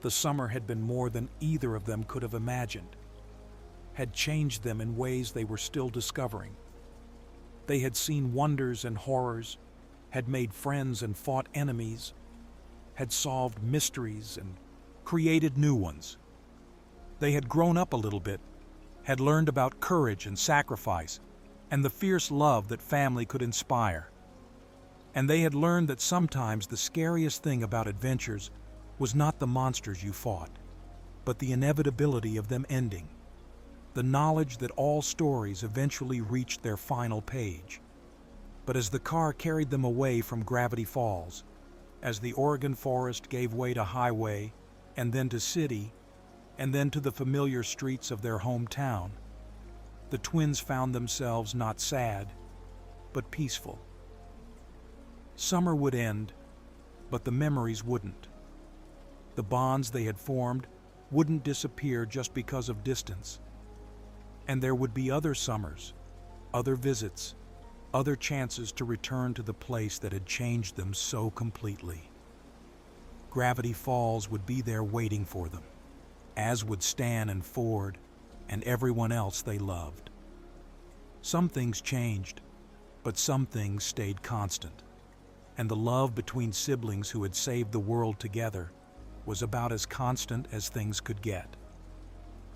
The summer had been more than either of them could have imagined, had changed them in ways they were still discovering. They had seen wonders and horrors, had made friends and fought enemies, had solved mysteries and created new ones. They had grown up a little bit, had learned about courage and sacrifice and the fierce love that family could inspire. And they had learned that sometimes the scariest thing about adventures was not the monsters you fought, but the inevitability of them ending. The knowledge that all stories eventually reached their final page. But as the car carried them away from Gravity Falls, as the Oregon forest gave way to highway, and then to city, and then to the familiar streets of their hometown, the twins found themselves not sad, but peaceful. Summer would end, but the memories wouldn't. The bonds they had formed wouldn't disappear just because of distance. And there would be other summers, other visits, other chances to return to the place that had changed them so completely. Gravity Falls would be there waiting for them, as would Stan and Ford and everyone else they loved. Some things changed, but some things stayed constant, and the love between siblings who had saved the world together was about as constant as things could get.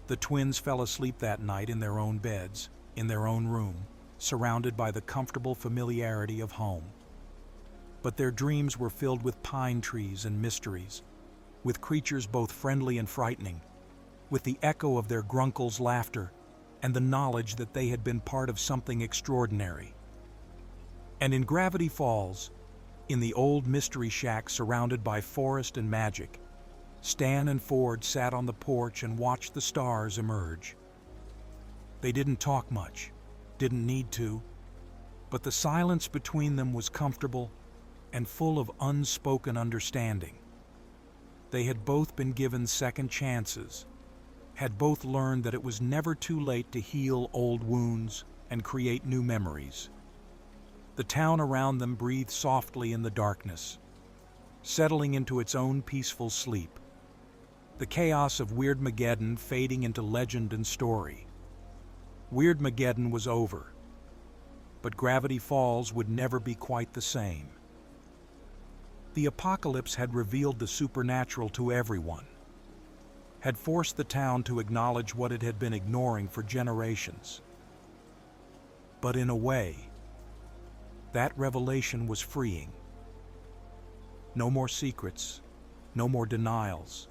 The twins fell asleep that night in their own beds, in their own room, surrounded by the comfortable familiarity of home. But their dreams were filled with pine trees and mysteries, with creatures both friendly and frightening, with the echo of their grunkles' laughter and the knowledge that they had been part of something extraordinary. And in Gravity Falls, in the old mystery shack surrounded by forest and magic, Stan and Ford sat on the porch and watched the stars emerge. They didn't talk much, didn't need to, but the silence between them was comfortable and full of unspoken understanding. They had both been given second chances, had both learned that it was never too late to heal old wounds and create new memories. The town around them breathed softly in the darkness, settling into its own peaceful sleep, the chaos of Weirdmageddon fading into legend and story. Weirdmageddon was over, but Gravity Falls would never be quite the same. The apocalypse had revealed the supernatural to everyone, had forced the town to acknowledge what it had been ignoring for generations. But in a way, that revelation was freeing. No more secrets, no more denials.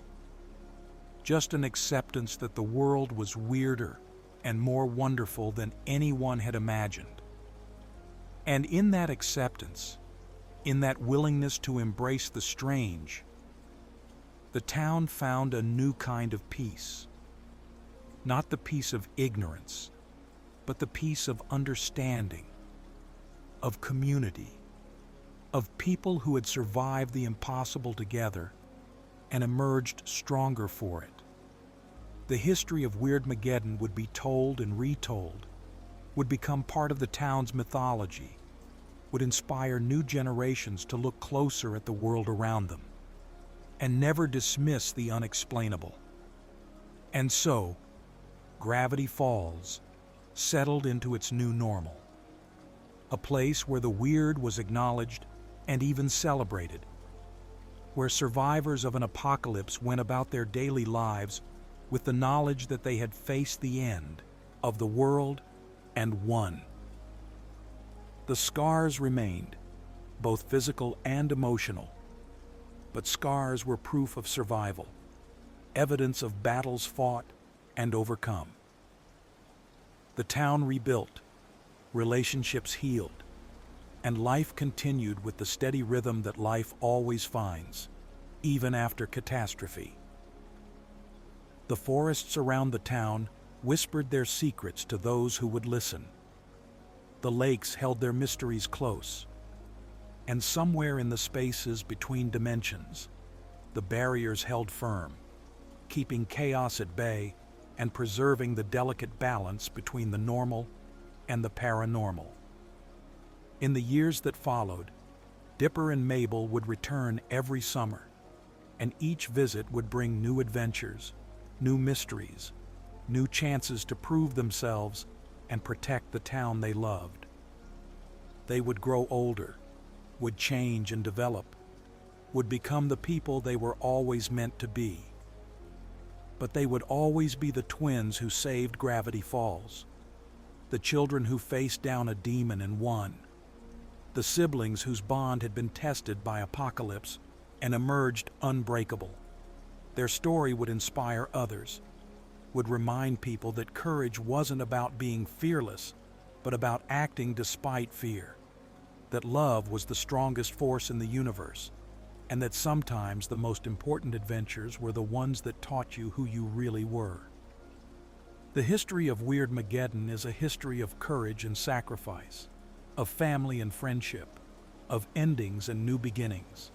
Just an acceptance that the world was weirder and more wonderful than anyone had imagined. And in that acceptance, in that willingness to embrace the strange, the town found a new kind of peace. Not the peace of ignorance, but the peace of understanding, of community, of people who had survived the impossible together and emerged stronger for it. The history of Weirdmageddon would be told and retold, would become part of the town's mythology, would inspire new generations to look closer at the world around them, and never dismiss the unexplainable. And so, Gravity Falls settled into its new normal, a place where the weird was acknowledged and even celebrated, where survivors of an apocalypse went about their daily lives with the knowledge that they had faced the end of the world and won. The scars remained, both physical and emotional, but scars were proof of survival, evidence of battles fought and overcome. The town rebuilt, relationships healed, and life continued with the steady rhythm that life always finds, even after catastrophe. The forests around the town whispered their secrets to those who would listen. The lakes held their mysteries close, and somewhere in the spaces between dimensions, the barriers held firm, keeping chaos at bay and preserving the delicate balance between the normal and the paranormal. In the years that followed, Dipper and Mabel would return every summer, and each visit would bring new adventures, new mysteries, new chances to prove themselves and protect the town they loved. They would grow older, would change and develop, would become the people they were always meant to be. But they would always be the twins who saved Gravity Falls, the children who faced down a demon and won, the siblings whose bond had been tested by apocalypse and emerged unbreakable. Their story would inspire others, would remind people that courage wasn't about being fearless, but about acting despite fear, that love was the strongest force in the universe, and that sometimes the most important adventures were the ones that taught you who you really were. The history of Weirdmageddon is a history of courage and sacrifice, of family and friendship, of endings and new beginnings.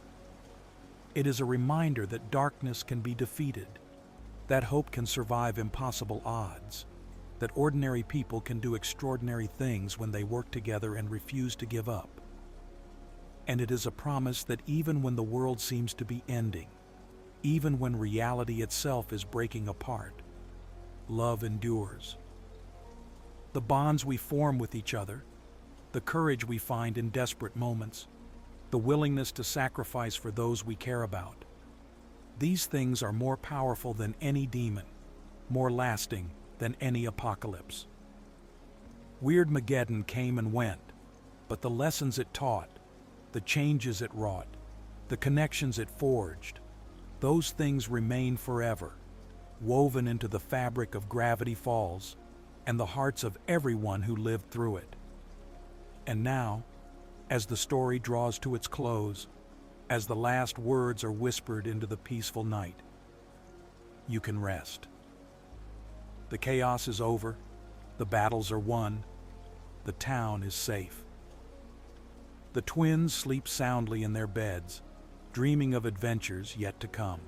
It is a reminder that darkness can be defeated, that hope can survive impossible odds, that ordinary people can do extraordinary things when they work together and refuse to give up. And it is a promise that even when the world seems to be ending, even when reality itself is breaking apart, love endures. The bonds we form with each other, the courage we find in desperate moments, the willingness to sacrifice for those we care about. These things are more powerful than any demon, more lasting than any apocalypse. Weirdmageddon came and went, but the lessons it taught, the changes it wrought, the connections it forged, those things remain forever, woven into the fabric of Gravity Falls and the hearts of everyone who lived through it. And now, as the story draws to its close, as the last words are whispered into the peaceful night, you can rest. The chaos is over, the battles are won, the town is safe. The twins sleep soundly in their beds, dreaming of adventures yet to come.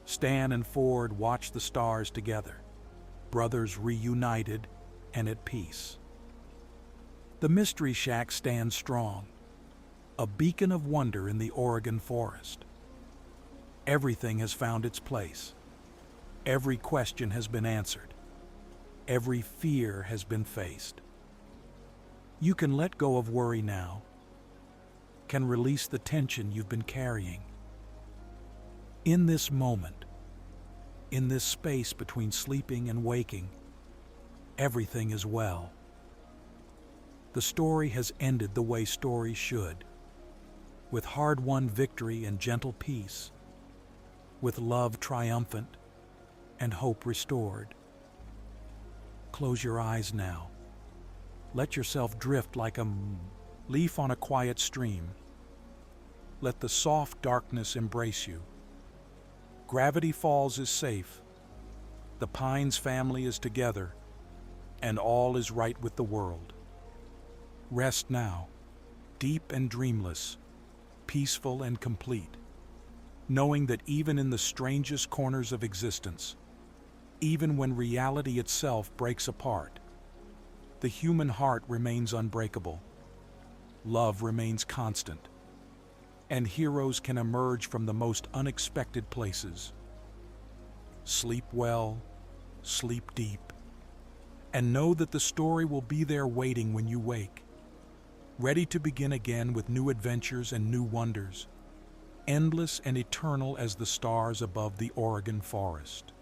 Stan and Ford watch the stars together, brothers reunited and at peace. The Mystery Shack stands strong, a beacon of wonder in the Oregon forest. Everything has found its place. Every question has been answered. Every fear has been faced. You can let go of worry now, can release the tension you've been carrying. In this moment, in this space between sleeping and waking, everything is well. The story has ended the way stories should, with hard-won victory and gentle peace, with love triumphant and hope restored. Close your eyes now. Let yourself drift like a leaf on a quiet stream. Let the soft darkness embrace you. Gravity Falls is safe. The Pines family is together, and all is right with the world. Rest now, deep and dreamless, peaceful and complete, knowing that even in the strangest corners of existence, even when reality itself breaks apart, the human heart remains unbreakable, love remains constant, and heroes can emerge from the most unexpected places. Sleep well, sleep deep, and know that the story will be there waiting when you wake, ready to begin again with new adventures and new wonders, endless and eternal as the stars above the Oregon forest.